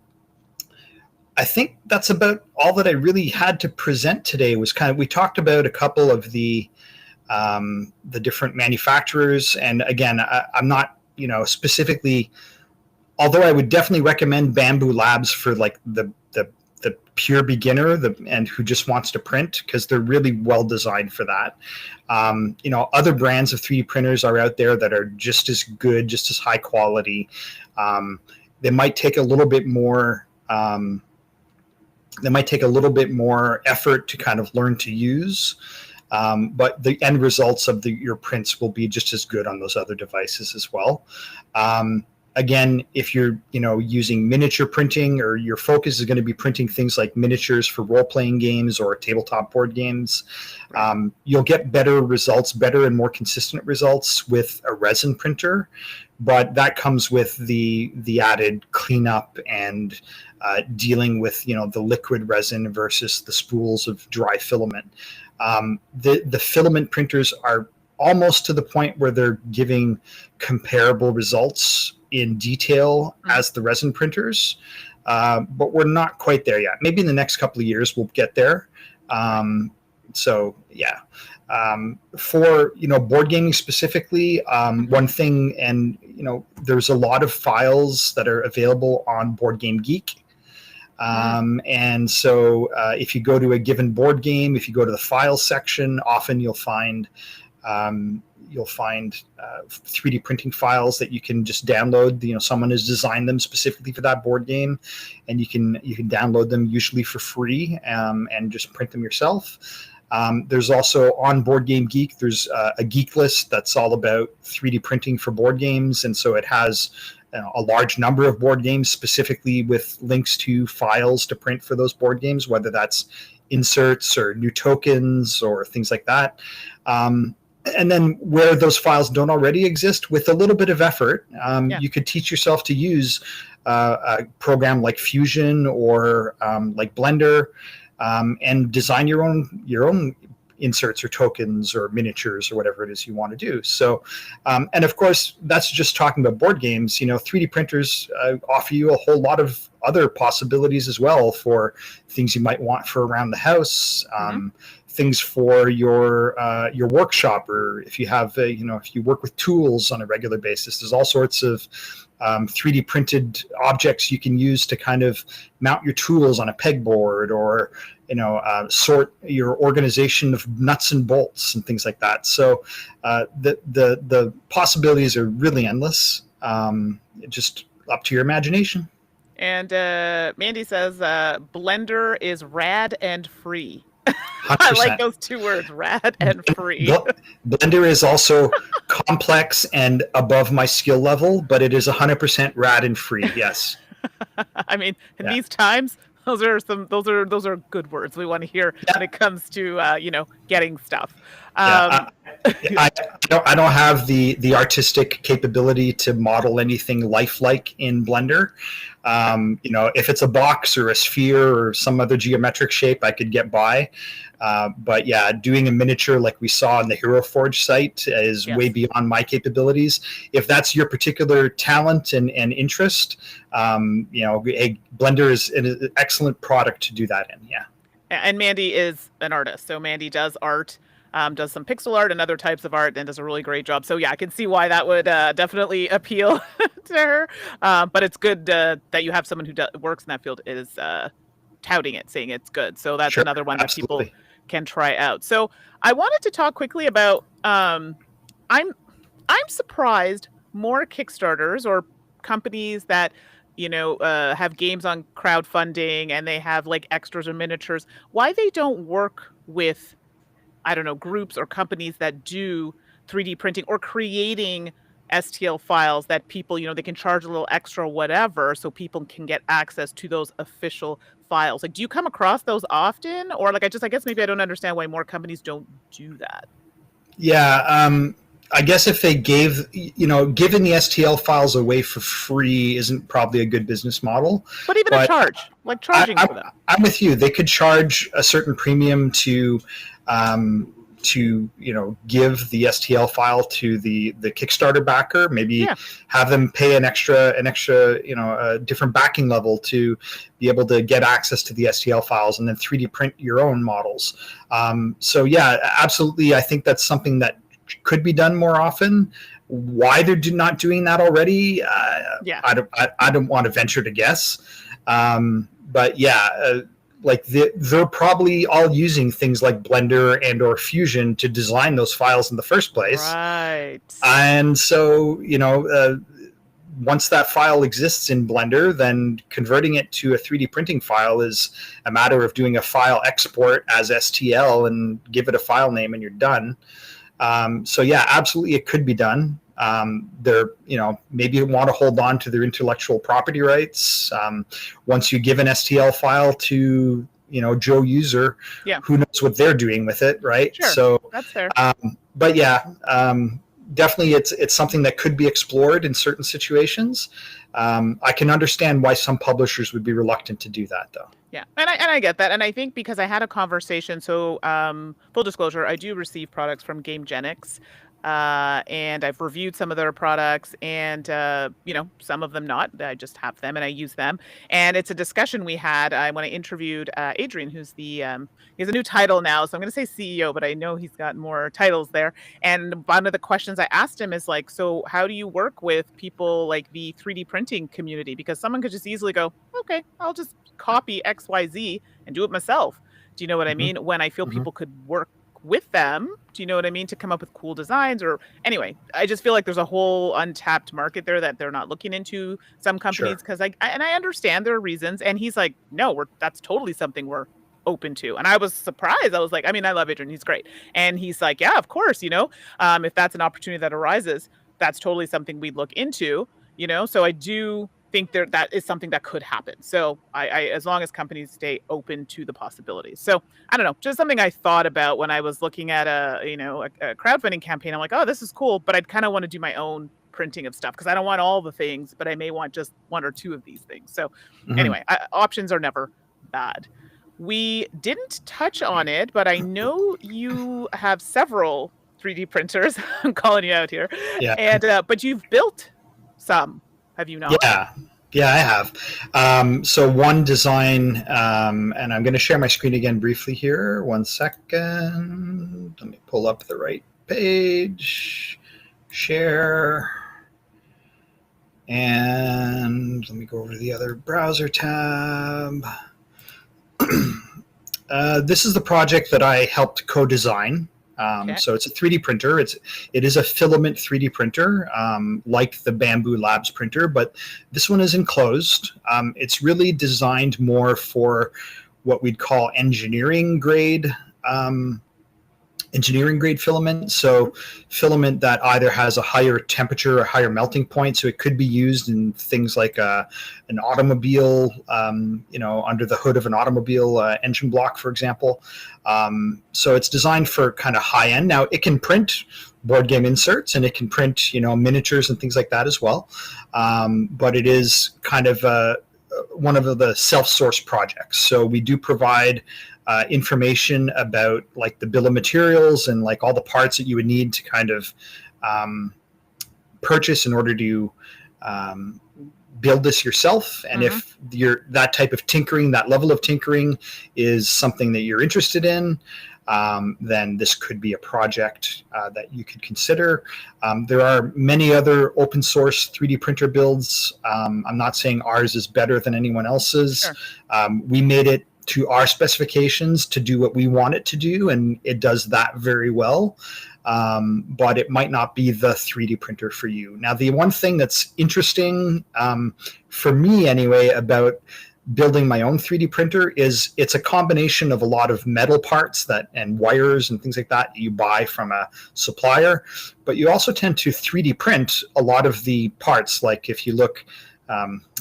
Speaker 2: think that's about all that I really had to present today. Was we talked about a couple of the different manufacturers, and again, I'm not specifically, although I would definitely recommend Bamboo Labs for like the pure beginner and who just wants to print, because they're really well designed for that. Other brands of 3D printers are out there that are just as good, just as high quality. They might take a little bit more. They might take a little bit more effort to kind of learn to use, but the end results of your prints will be just as good on those other devices as well. Again, if you're using miniature printing, or your focus is going to be printing things like miniatures for role-playing games or tabletop board games, you'll get better results, better and more consistent results with a resin printer. But that comes with the added cleanup and dealing with the liquid resin versus the spools of dry filament. The filament printers are almost to the point where they're giving comparable results in detail as the resin printers, but we're not quite there yet. Maybe in the next couple of years we'll get there. So yeah, for board gaming specifically, one thing, and there's a lot of files that are available on Board Game Geek. And so if you go to a given board game, if you go to the files section, often you'll find 3D printing files that you can just download. Someone has designed them specifically for that board game, and you can download them usually for free, and just print them yourself. There's also on Board Game Geek, there's a geek list that's all about 3D printing for board games, and so it has a large number of board games specifically with links to files to print for those board games, whether that's inserts or new tokens or things like that. And then where those files don't already exist, with a little bit of effort, you could teach yourself to use a program like Fusion or like Blender, and design your own inserts or tokens or miniatures or whatever it is you want to do. So, and of course, that's just talking about board games. 3D printers offer you a whole lot of other possibilities as well for things you might want for around the house. Things for your workshop, or if you have if you work with tools on a regular basis, there's all sorts of 3D printed objects you can use to kind of mount your tools on a pegboard, or sort your organization of nuts and bolts and things like that. So the possibilities are really endless. Just up to your imagination.
Speaker 1: And Mandi says Blender is rad and free.
Speaker 2: 100%.
Speaker 1: I like those two words, rad and free.
Speaker 2: Blender is also complex and above my skill level, but it is 100% rad and free. Yes.
Speaker 1: I mean, in these times, those are good words we want to hear when it comes to getting stuff.
Speaker 2: I don't have the artistic capability to model anything lifelike in Blender. If it's a box or a sphere or some other geometric shape, I could get by. But yeah, doing a miniature like we saw on the Hero Forge site is way beyond my capabilities. If that's your particular talent and interest, Blender is an excellent product to do that in. Yeah.
Speaker 1: And Mandi is an artist, so Mandi does art. Does some pixel art and other types of art, and does a really great job. So yeah, I can see why that would definitely appeal to her. But it's good that you have someone who works in that field is touting it, saying it's good. So that's another one that people can try out. So I wanted to talk quickly about. I'm surprised more Kickstarters or companies that have games on crowdfunding and they have like extras or miniatures. Why they don't work with, I don't know, groups or companies that do 3D printing or creating STL files that people, they can charge a little extra, whatever, so people can get access to those official files. Like, do you come across those often? Or like, I guess maybe I don't understand why more companies don't do that.
Speaker 2: Yeah. I guess if they gave, giving the STL files away for free isn't probably a good business model.
Speaker 1: But even a charge, like charging for them.
Speaker 2: I'm with you. They could charge a certain premium to give the STL file to the Kickstarter backer. Maybe have them pay an extra a different backing level to be able to get access to the STL files, and then 3D print your own models. So yeah, absolutely. I think that's something that could be done more often. Why they're not doing that already, I don't want to venture to guess. But yeah, like they're probably all using things like Blender and or Fusion to design those files in the first place.
Speaker 1: Right.
Speaker 2: And so, once that file exists in Blender, then converting it to a 3D printing file is a matter of doing a file export as STL and give it a file name and you're done. So yeah, absolutely, it could be done. They're, maybe want to hold on to their intellectual property rights. Once you give an STL file to, Joe user, who knows what they're doing with it, right?
Speaker 1: Sure,
Speaker 2: so
Speaker 1: that's fair.
Speaker 2: But yeah, definitely it's something that could be explored in certain situations. I can understand why some publishers would be reluctant to do that, though.
Speaker 1: Yeah, and I get that, and I think because I had a conversation. So, full disclosure, I do receive products from GameGenix, and I've reviewed some of their products, and some of them not. I just have them and I use them. And it's a discussion we had when I interviewed Adrian, who's he has a new title now, so I'm going to say CEO, but I know he's got more titles there. And one of the questions I asked him is like, so how do you work with people like the 3D printing community? Because someone could just easily go, okay, I'll just copy XYZ and do it myself. Do you know what I mean? When I feel people could work with them, do you know what I mean, to come up with cool designs? Or anyway, I just feel like there's a whole untapped market there that they're not looking into, some companies, because I understand there are reasons. And he's like, no, that's totally something we're open to. And I was surprised. I was like, I mean, I love Adrian, he's great. And he's like, yeah, of course, if that's an opportunity that arises, that's totally something we'd look into, so I do think that is something that could happen. So I as long as companies stay open to the possibilities. So I don't know, just something I thought about when I was looking at a crowdfunding campaign. I'm like, oh, this is cool, but I'd kind of want to do my own printing of stuff because I don't want all the things, but I may want just one or two of these things. So anyway, options are never bad. We didn't touch on it, but I know you have several 3D printers. I'm calling you out here.
Speaker 2: Yeah.
Speaker 1: And but you've built some. Have you not?
Speaker 2: Yeah, I have. So one design, and I'm going to share my screen again briefly here. 1 second. Let me pull up the right page. Share. And let me go over to the other browser tab. This is the project that I helped co-design. So it's a 3D printer. It is a filament 3D printer, like the Bamboo Labs printer, but this one is enclosed. It's really designed more for what we'd call engineering grade filament. So filament that either has a higher temperature or higher melting point. So it could be used in things like an automobile, under the hood of an automobile engine block, for example. So it's designed for kind of high end. Now it can print board game inserts and it can print, miniatures and things like that as well. But it is kind of one of the self-sourced projects. So we do provide information about like the bill of materials and like all the parts that you would need to kind of purchase in order to build this yourself. And if that type of tinkering, that level of tinkering is something that you're interested in, then this could be a project that you could consider. There are many other open source 3D printer builds. I'm not saying ours is better than anyone else's. Sure. We made it to our specifications to do what we want it to do, and it does that very well. But it might not be the 3D printer for you. Now, the one thing that's interesting for me anyway about building my own 3D printer is it's a combination of a lot of metal parts and wires and things like that you buy from a supplier, but you also tend to 3D print a lot of the parts. Like if you look,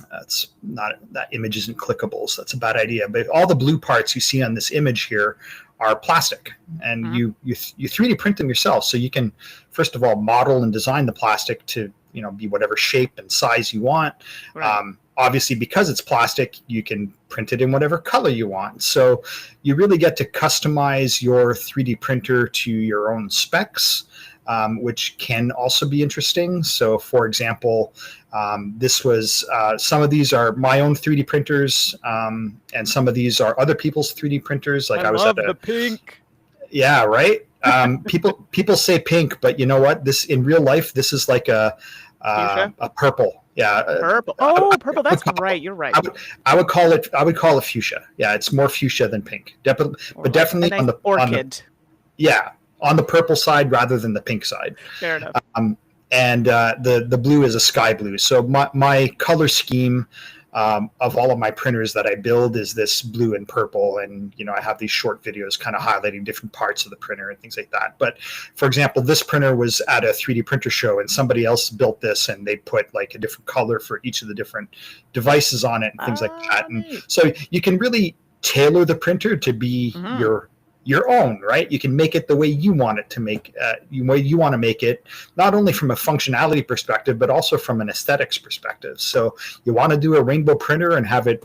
Speaker 2: that's not, that image isn't clickable, so that's a bad idea. But all the blue parts you see on this image here are plastic, and
Speaker 1: Mhm.
Speaker 2: you 3D print them yourself. So you can first of all model and design the plastic to be whatever shape and size you want.
Speaker 1: Right.
Speaker 2: Obviously, because it's plastic, you can print it in whatever color you want. So you really get to customize your 3D printer to your own specs, which can also be interesting. So, for example, this was some of these are my own 3D printers, and some of these are other people's 3D printers. Like
Speaker 1: I
Speaker 2: was
Speaker 1: love
Speaker 2: at
Speaker 1: the pink.
Speaker 2: yeah, right. People say pink, but you know what? This in real life, this is like
Speaker 1: Fuchsia.
Speaker 2: a purple. Yeah,
Speaker 1: Purple. Oh, purple. That's right. You're right.
Speaker 2: I would call it fuchsia. Yeah, it's more fuchsia than pink. Definitely,
Speaker 1: Or
Speaker 2: but
Speaker 1: like
Speaker 2: definitely
Speaker 1: a nice orchid.
Speaker 2: on the purple side rather than the pink side.
Speaker 1: Fair enough.
Speaker 2: And the blue is a sky blue. So my color scheme of all of my printers that I build is this blue and purple, and I have these short videos kind of highlighting different parts of the printer and things like that. But for example, this printer was at a 3D printer show, and somebody else built this, and they put like a different color for each of the different devices on it and things like that. And so you can really tailor the printer to be your own, right? You can make it the way you want it to make, the way you want to make it, not only from a functionality perspective, but also from an aesthetics perspective. So you want to do a rainbow printer and have it,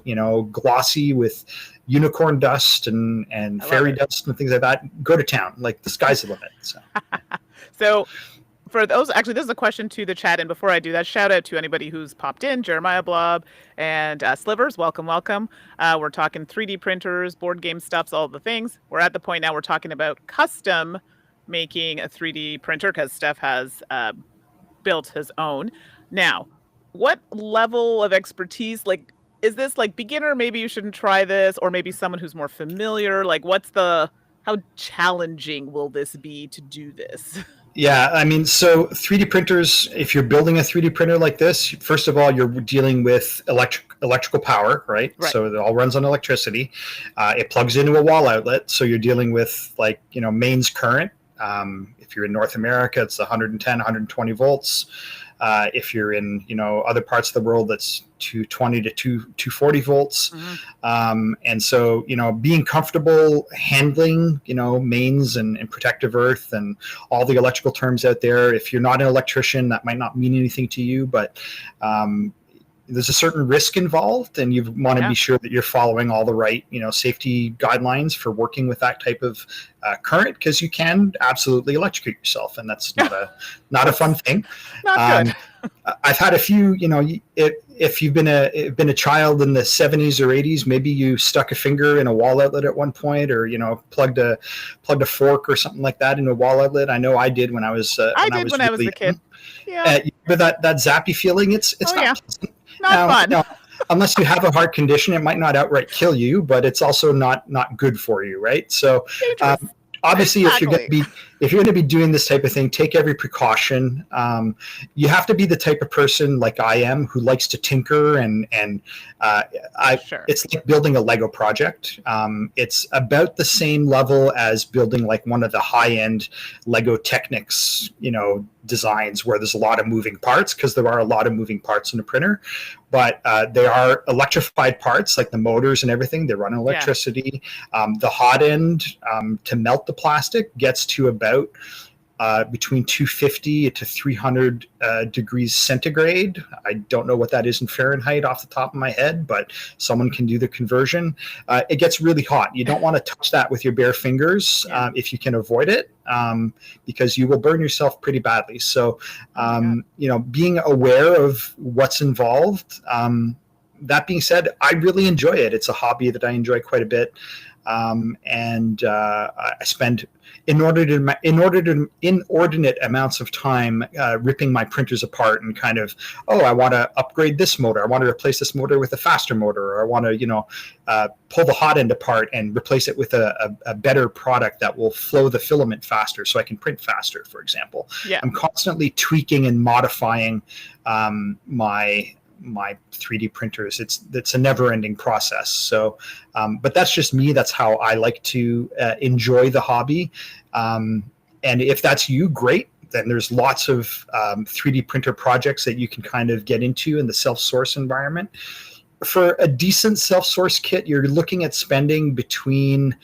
Speaker 2: glossy with unicorn dust and fairy dust and things like that. Go to town. Like the sky's the limit.
Speaker 1: So for those, actually, this is a question to the chat. And before I do that, shout out to anybody who's popped in, Jeremiah Blob and Slivers. Welcome, welcome. We're talking 3D printers, board game stuffs, all the things. We're at the point now we're talking about custom making a 3D printer because Steph has built his own. Now, what level of expertise, like, is this like beginner? Maybe you shouldn't try this, or maybe someone who's more familiar. Like, how challenging will this be to do this?
Speaker 2: Yeah, I mean, so 3D printers, if you're building a 3D printer like this, first of all, you're dealing with electrical power, right? So it all runs on electricity. It plugs into a wall outlet, so you're dealing with mains current. If you're in North America, it's 110, 120 volts. If you're in other parts of the world, that's 220 to 240 volts. And so being comfortable handling mains and protective earth and all the electrical terms out there. If you're not an electrician, that might not mean anything to you, but there's a certain risk involved, and you want to be sure that you're following all the right safety guidelines for working with that type of current, because you can absolutely electrocute yourself, and that's not a fun thing.
Speaker 1: Not good.
Speaker 2: I've had a few, if you've been a child in the 70s or 80s, maybe you stuck a finger in a wall outlet at one point, or plugged a fork or something like that in a wall outlet. I know I did when I was when I was a kid.
Speaker 1: Yeah,
Speaker 2: that zappy feeling. It's not
Speaker 1: fun.
Speaker 2: No, unless you have a heart condition, it might not outright kill you, but it's also not good for you, right? So obviously,
Speaker 1: exactly.
Speaker 2: if you're going to be doing this type of thing, take every precaution. You have to be the type of person like I am who likes to tinker, and it's like building a Lego project. It's about the same level as building like one of the high-end Lego Technics, designs where there's a lot of moving parts, because there are a lot of moving parts in a printer, but they are electrified parts, like the motors and everything. They run on electricity. The hot end to melt the plastic gets to about between 250 to 300 degrees centigrade. I don't know what that is in Fahrenheit off the top of my head, but someone can do the conversion. It gets really hot. You don't want to touch that with your bare fingers if you can avoid it, because you will burn yourself pretty badly. So, being aware of what's involved. That being said, I really enjoy it. It's a hobby that I enjoy quite a bit. And I spend inordinate amounts of time ripping my printers apart and kind of, I want to upgrade this motor. I want to replace this motor with a faster motor, or I want to, pull the hot end apart and replace it with a better product that will flow the filament faster so I can print faster, for example. I'm constantly tweaking and modifying my 3D printers. It's a never-ending process. So, but that's just me. That's how I like to enjoy the hobby. And if that's you, great. Then there's lots of 3D printer projects that you can kind of get into in the self-source environment. For a decent self-source kit, you're looking at spending between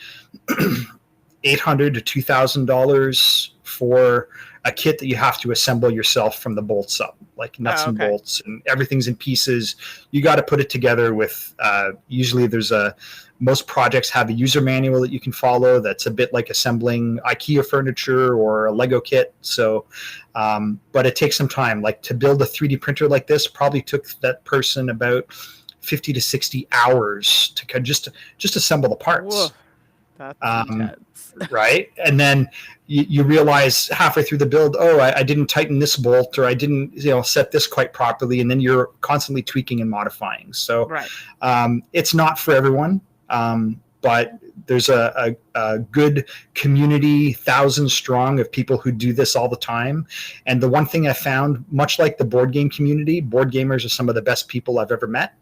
Speaker 2: $800 to $2,000 for a kit that you have to assemble yourself from the bolts up, like nuts and bolts, and everything's in pieces. You got to put it together with, usually most projects have a user manual that you can follow that's a bit like assembling IKEA furniture or a Lego kit. So, but it takes some time. Like to build a 3D printer like this probably took that person about 50 to 60 hours to just assemble the parts.
Speaker 1: Whoa. That's intense.
Speaker 2: Right? And then you realize halfway through the build, oh, I didn't tighten this bolt, or I didn't set this quite properly, and then you're constantly tweaking and modifying. So it's not for everyone, but there's a good community, 1,000 strong, of people who do this all the time. And the one thing I found, much like the board game community, board gamers are some of the best people I've ever met.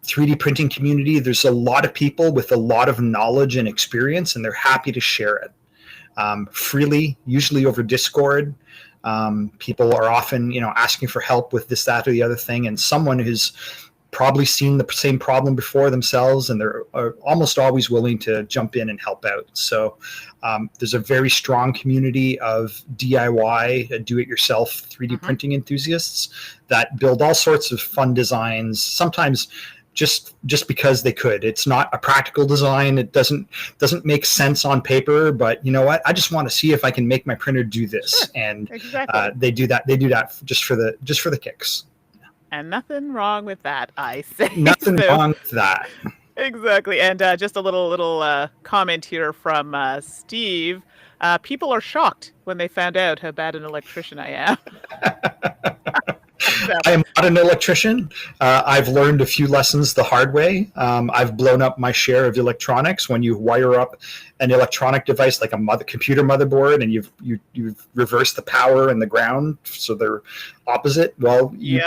Speaker 2: 3D printing community, there's a lot of people with a lot of knowledge and experience, and they're happy to share it freely, usually over Discord. People are often, asking for help with this, that, or the other thing, and someone who's probably seen the same problem before themselves, and they're almost always willing to jump in and help out. So there's a very strong community of DIY, do-it-yourself 3D printing enthusiasts that build all sorts of fun designs, sometimes just because they could. It's not a practical design. It doesn't make sense on paper, but you know what? I just want to see if I can make my printer do this.
Speaker 1: Sure,
Speaker 2: and
Speaker 1: exactly.
Speaker 2: They do that just for the kicks.
Speaker 1: And nothing wrong with that, I say.
Speaker 2: Nothing wrong with that.
Speaker 1: Exactly. And just a little comment here from Steve. People are shocked when they found out how bad an electrician I am.
Speaker 2: I am not an electrician. I've learned a few lessons the hard way. I've blown up my share of electronics. When you wire up an electronic device like a computer motherboard, and you've reversed the power and the ground so they're opposite, well, you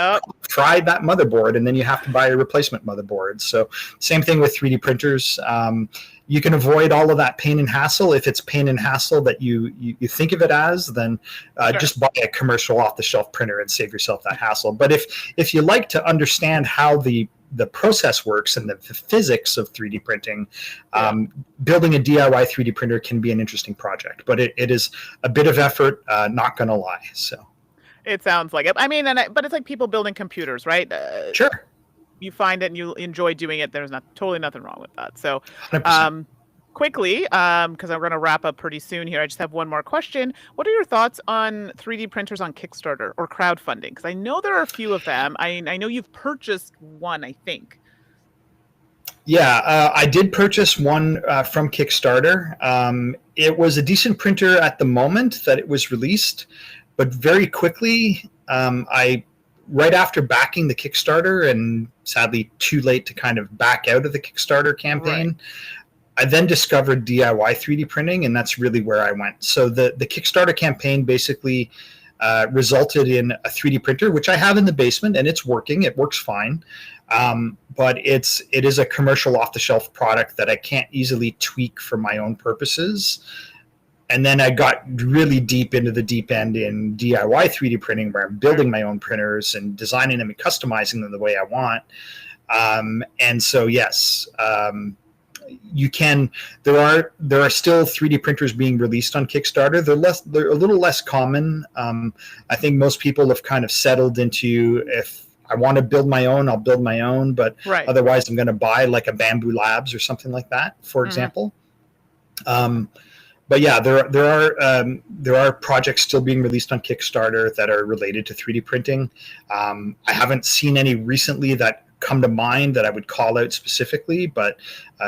Speaker 2: fried that motherboard, and then you have to buy a replacement motherboard. So same thing with 3D printers. You can avoid all of that pain and hassle. If it's pain and hassle that you think of it as, then just buy a commercial off-the-shelf printer and save yourself that hassle. But if you like to understand how the process works and the physics of 3D printing, building a DIY 3D printer can be an interesting project. But it is a bit of effort, not going to lie. So
Speaker 1: it sounds like it. I mean, but it's like people building computers, right?
Speaker 2: Sure.
Speaker 1: You find it and you enjoy doing it. There's totally nothing wrong with that. So,
Speaker 2: 100%.
Speaker 1: Quickly, because I'm going to wrap up pretty soon here, I just have one more question. What are your thoughts on 3D printers on Kickstarter or crowdfunding? Because I know there are a few of them. I know you've purchased one, I think.
Speaker 2: Yeah, I did purchase one from Kickstarter. It was a decent printer at the moment that it was released, but very quickly, right after backing the Kickstarter, and sadly too late to kind of back out of the Kickstarter campaign, I then discovered DIY 3D printing, and that's really where I went. So the Kickstarter campaign basically resulted in a 3D printer, which I have in the basement, and it's working. It works fine. But it is a commercial off-the-shelf product that I can't easily tweak for my own purposes. And then I got really deep into the deep end in DIY 3D printing, where I'm building my own printers and designing them and customizing them the way I want. And so, yes, you can. There are still 3D printers being released on Kickstarter. They're a little less common. I think most people have kind of settled into, if I want to build my own, I'll build my own. But otherwise, I'm going to buy like a Bamboo Labs or something like that, for example. But yeah, there are projects still being released on Kickstarter that are related to 3D printing. I haven't seen any recently that come to mind that I would call out specifically, but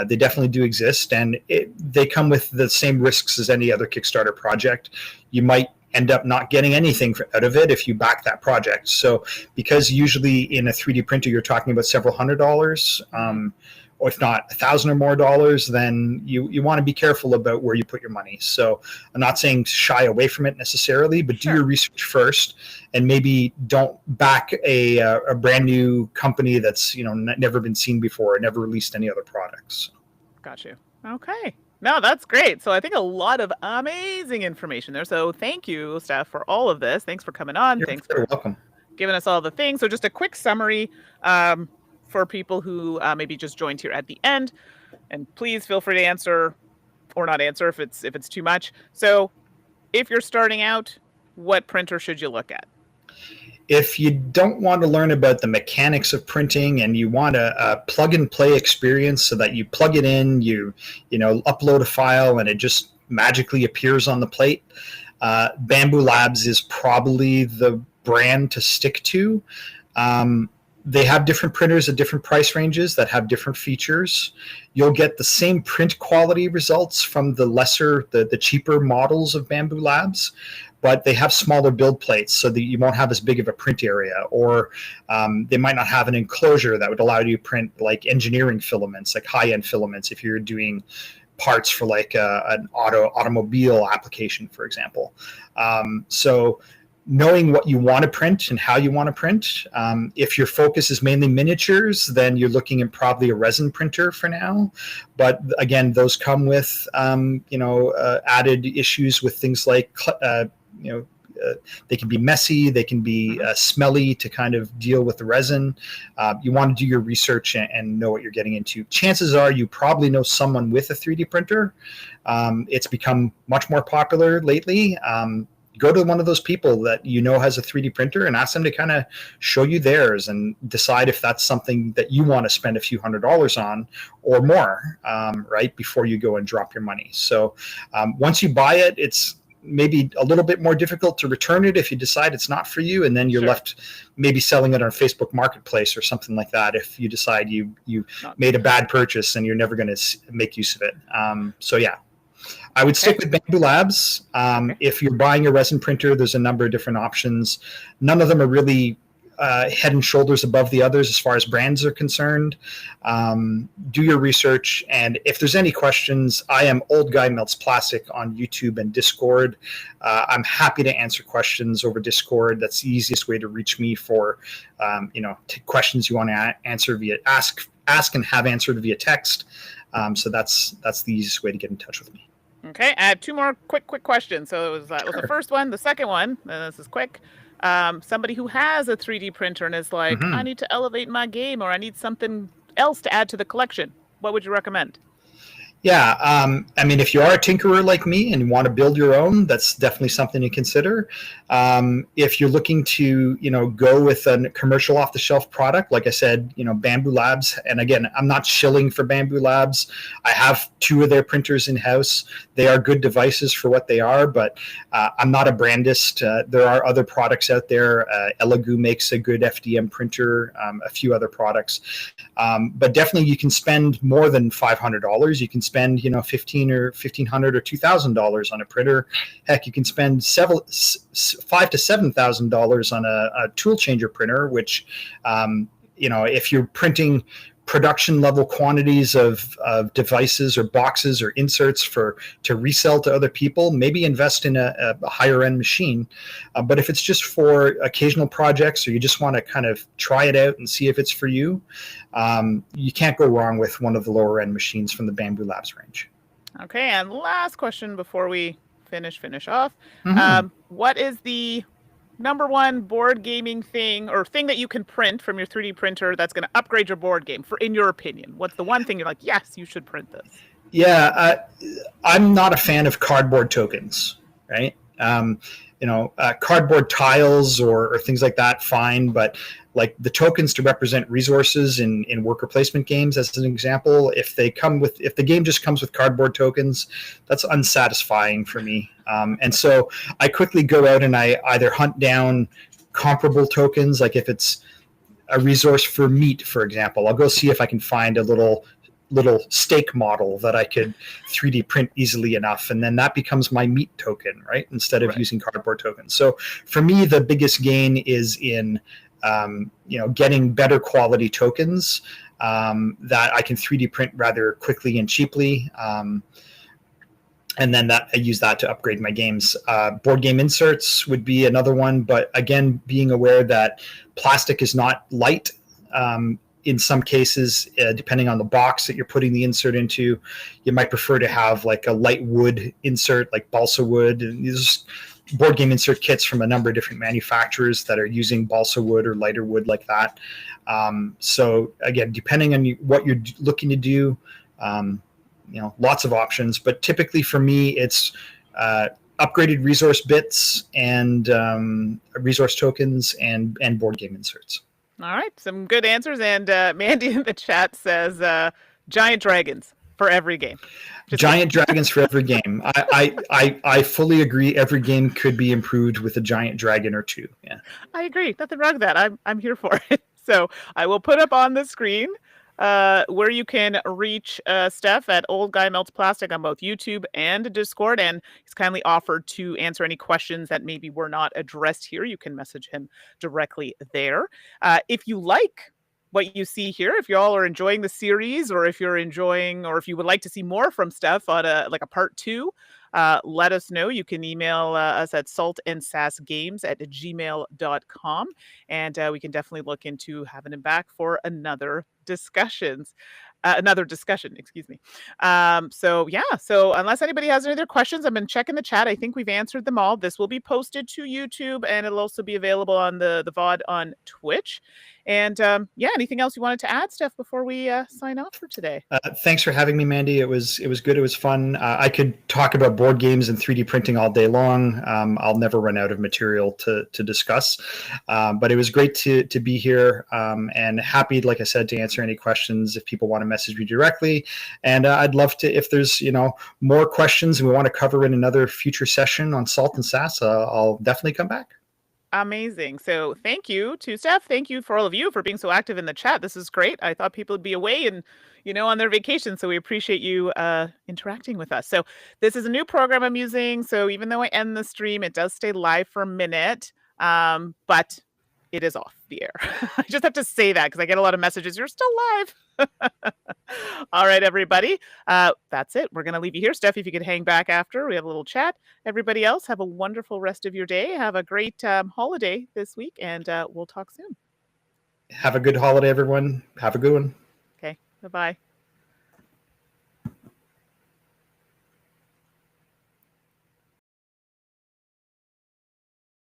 Speaker 2: they definitely do exist, and they come with the same risks as any other Kickstarter project. You might end up not getting anything out of it if you back that project. So because usually in a 3D printer you're talking about several $100s, or if not $1,000 or more dollars, then you want to be careful about where you put your money. So I'm not saying shy away from it necessarily, but do your research first, and maybe don't back a brand new company that's never been seen before, never released any other products.
Speaker 1: Got you. Okay. No, that's great. So I think a lot of amazing information there. So thank you, Steph, for all of this. Thanks for coming on.
Speaker 2: You're very welcome.
Speaker 1: Giving us all the things. So just a quick summary for people who maybe just joined here at the end. And please feel free to answer or not answer if it's too much. So if you're starting out, what printer should you look at?
Speaker 2: If you don't want to learn about the mechanics of printing and you want a plug and play experience so that you plug it in, you upload a file and it just magically appears on the plate, Bambu Labs is probably the brand to stick to. They have different printers at different price ranges that have different features. You'll get the same print quality results from the cheaper models of Bambu Labs, but they have smaller build plates so that you won't have as big of a print area, or they might not have an enclosure that would allow you to print like engineering filaments, like high-end filaments if you're doing parts for like an automobile application, for example. So knowing what you want to print and how you want to print. If your focus is mainly miniatures, then you're looking at probably a resin printer for now. But again, those come with added issues with things like they can be messy, they can be smelly to kind of deal with the resin. You want to do your research and know what you're getting into. Chances are you probably know someone with a 3D printer. It's become much more popular lately. Go to one of those people that you know has a 3D printer and ask them to kind of show you theirs and decide if that's something that you want to spend a few $100s on or more, right, before you go and drop your money. So once you buy it, it's maybe a little bit more difficult to return it if you decide it's not for you, and then you're left maybe selling it on Facebook Marketplace or something like that if you decide you made a bad purchase and you're never going to make use of it. So yeah, I would stick with Bambu Labs. If you're buying a resin printer, there's a number of different options. None of them are really head and shoulders above the others as far as brands are concerned. Do your research, and if there's any questions, I am Old Guy Melts Plastic on YouTube and Discord. I'm happy to answer questions over Discord. That's the easiest way to reach me for questions you want to answer via ask and have answered via text. So that's the easiest way to get in touch with me.
Speaker 1: Okay, I have two more quick questions. So it was the first one. The second one, this is quick. Somebody who has a 3D printer and is like, I need to elevate my game, or I need something else to add to the collection. What would you recommend?
Speaker 2: Yeah, I mean, if you are a tinkerer like me and you want to build your own, that's definitely something to consider. If you're looking to, go with a commercial off-the-shelf product, like I said, Bambu Labs, and again, I'm not shilling for Bambu Labs. I have 2 of their printers in-house. They are good devices for what they are, but I'm not a brandist. There are other products out there. Elegoo makes a good FDM printer, a few other products. But definitely you can spend more than $500. You can spend $1,500 or $1,500 or $2,000 on a printer. Heck, you can spend $5,000 to $7,000 on a tool changer printer, which if you're printing production level quantities of devices or boxes or inserts to resell to other people, maybe invest in a higher end machine. But if it's just for occasional projects, or you just want to kind of try it out and see if it's for you, you can't go wrong with one of the lower end machines from the Bambu Labs range. Okay,
Speaker 1: and last question before we finish off. What is the number one board gaming thing that you can print from your 3D printer that's going to upgrade your board game, in your opinion? What's the one thing you're like, yes, you should print this?
Speaker 2: Yeah, I'm not a fan of cardboard tokens, right? Cardboard tiles or things like that, fine, but like the tokens to represent resources in worker placement games, as an example, if the game just comes with cardboard tokens, that's unsatisfying for me. And so I quickly go out and I either hunt down comparable tokens, like if it's a resource for meat, for example, I'll go see if I can find a little steak model that I could 3D print easily enough, and then that becomes my meat token, right? Instead of using cardboard tokens. So for me, the biggest gain is in getting better quality tokens that I can 3D print rather quickly and cheaply. And then I use that to upgrade my games. Board game inserts would be another one, but again, being aware that plastic is not light. In some cases, depending on the box that you're putting the insert into, you might prefer to have like a light wood insert, like balsa wood. And these board game insert kits from a number of different manufacturers that are using balsa wood or lighter wood like that. So again, depending on what you're looking to do, lots of options. But typically for me, it's upgraded resource bits and resource tokens and board game inserts.
Speaker 1: All right, some good answers. And Mandi in the chat says giant dragons for every game.
Speaker 2: Giant dragons for every game. I fully agree. Every game could be improved with a giant dragon or two. Yeah,
Speaker 1: I agree. Nothing wrong with that. I'm here for it. So I will put up on the screen where you can reach Steph at Old Guy Melts Plastic on both YouTube and Discord. And he's kindly offered to answer any questions that maybe were not addressed here. You can message him directly there. If you like what you see here, if you all are enjoying the series, or if you're enjoying, or if you would like to see more from Steph on a part 2, let us know. You can email us at saltandsassgames@gmail.com, and we can definitely look into having him back for another discussion, excuse me. So unless anybody has any other questions, I've been checking the chat. I think we've answered them all. This will be posted to YouTube, and it'll also be available on the VOD on Twitch. And anything else you wanted to add, Steph, before we sign off for today?
Speaker 2: Thanks for having me, Mandi. It was good. It was fun. I could talk about board games and 3D printing all day long. I'll never run out of material to discuss. But it was great to be here, and happy, like I said, to answer any questions if people want to message me directly. And I'd love to, if there's more questions and we want to cover in another future session on Salt and Sass, I'll definitely come back.
Speaker 1: Amazing. So thank you to Steph. Thank you for all of you for being so active in the chat. This is great. I thought people would be away and, on their vacation. So we appreciate you interacting with us. So this is a new program I'm using. So even though I end the stream, it does stay live for a minute, but it is off the air. I just have to say that because I get a lot of messages. You're still live. All right, everybody. That's it. We're going to leave you here. Steph, if you could hang back after, we have a little chat. Everybody else, have a wonderful rest of your day. Have a great holiday this week, and we'll talk soon.
Speaker 2: Have a good holiday, everyone. Have a good one.
Speaker 1: Okay. Bye-bye.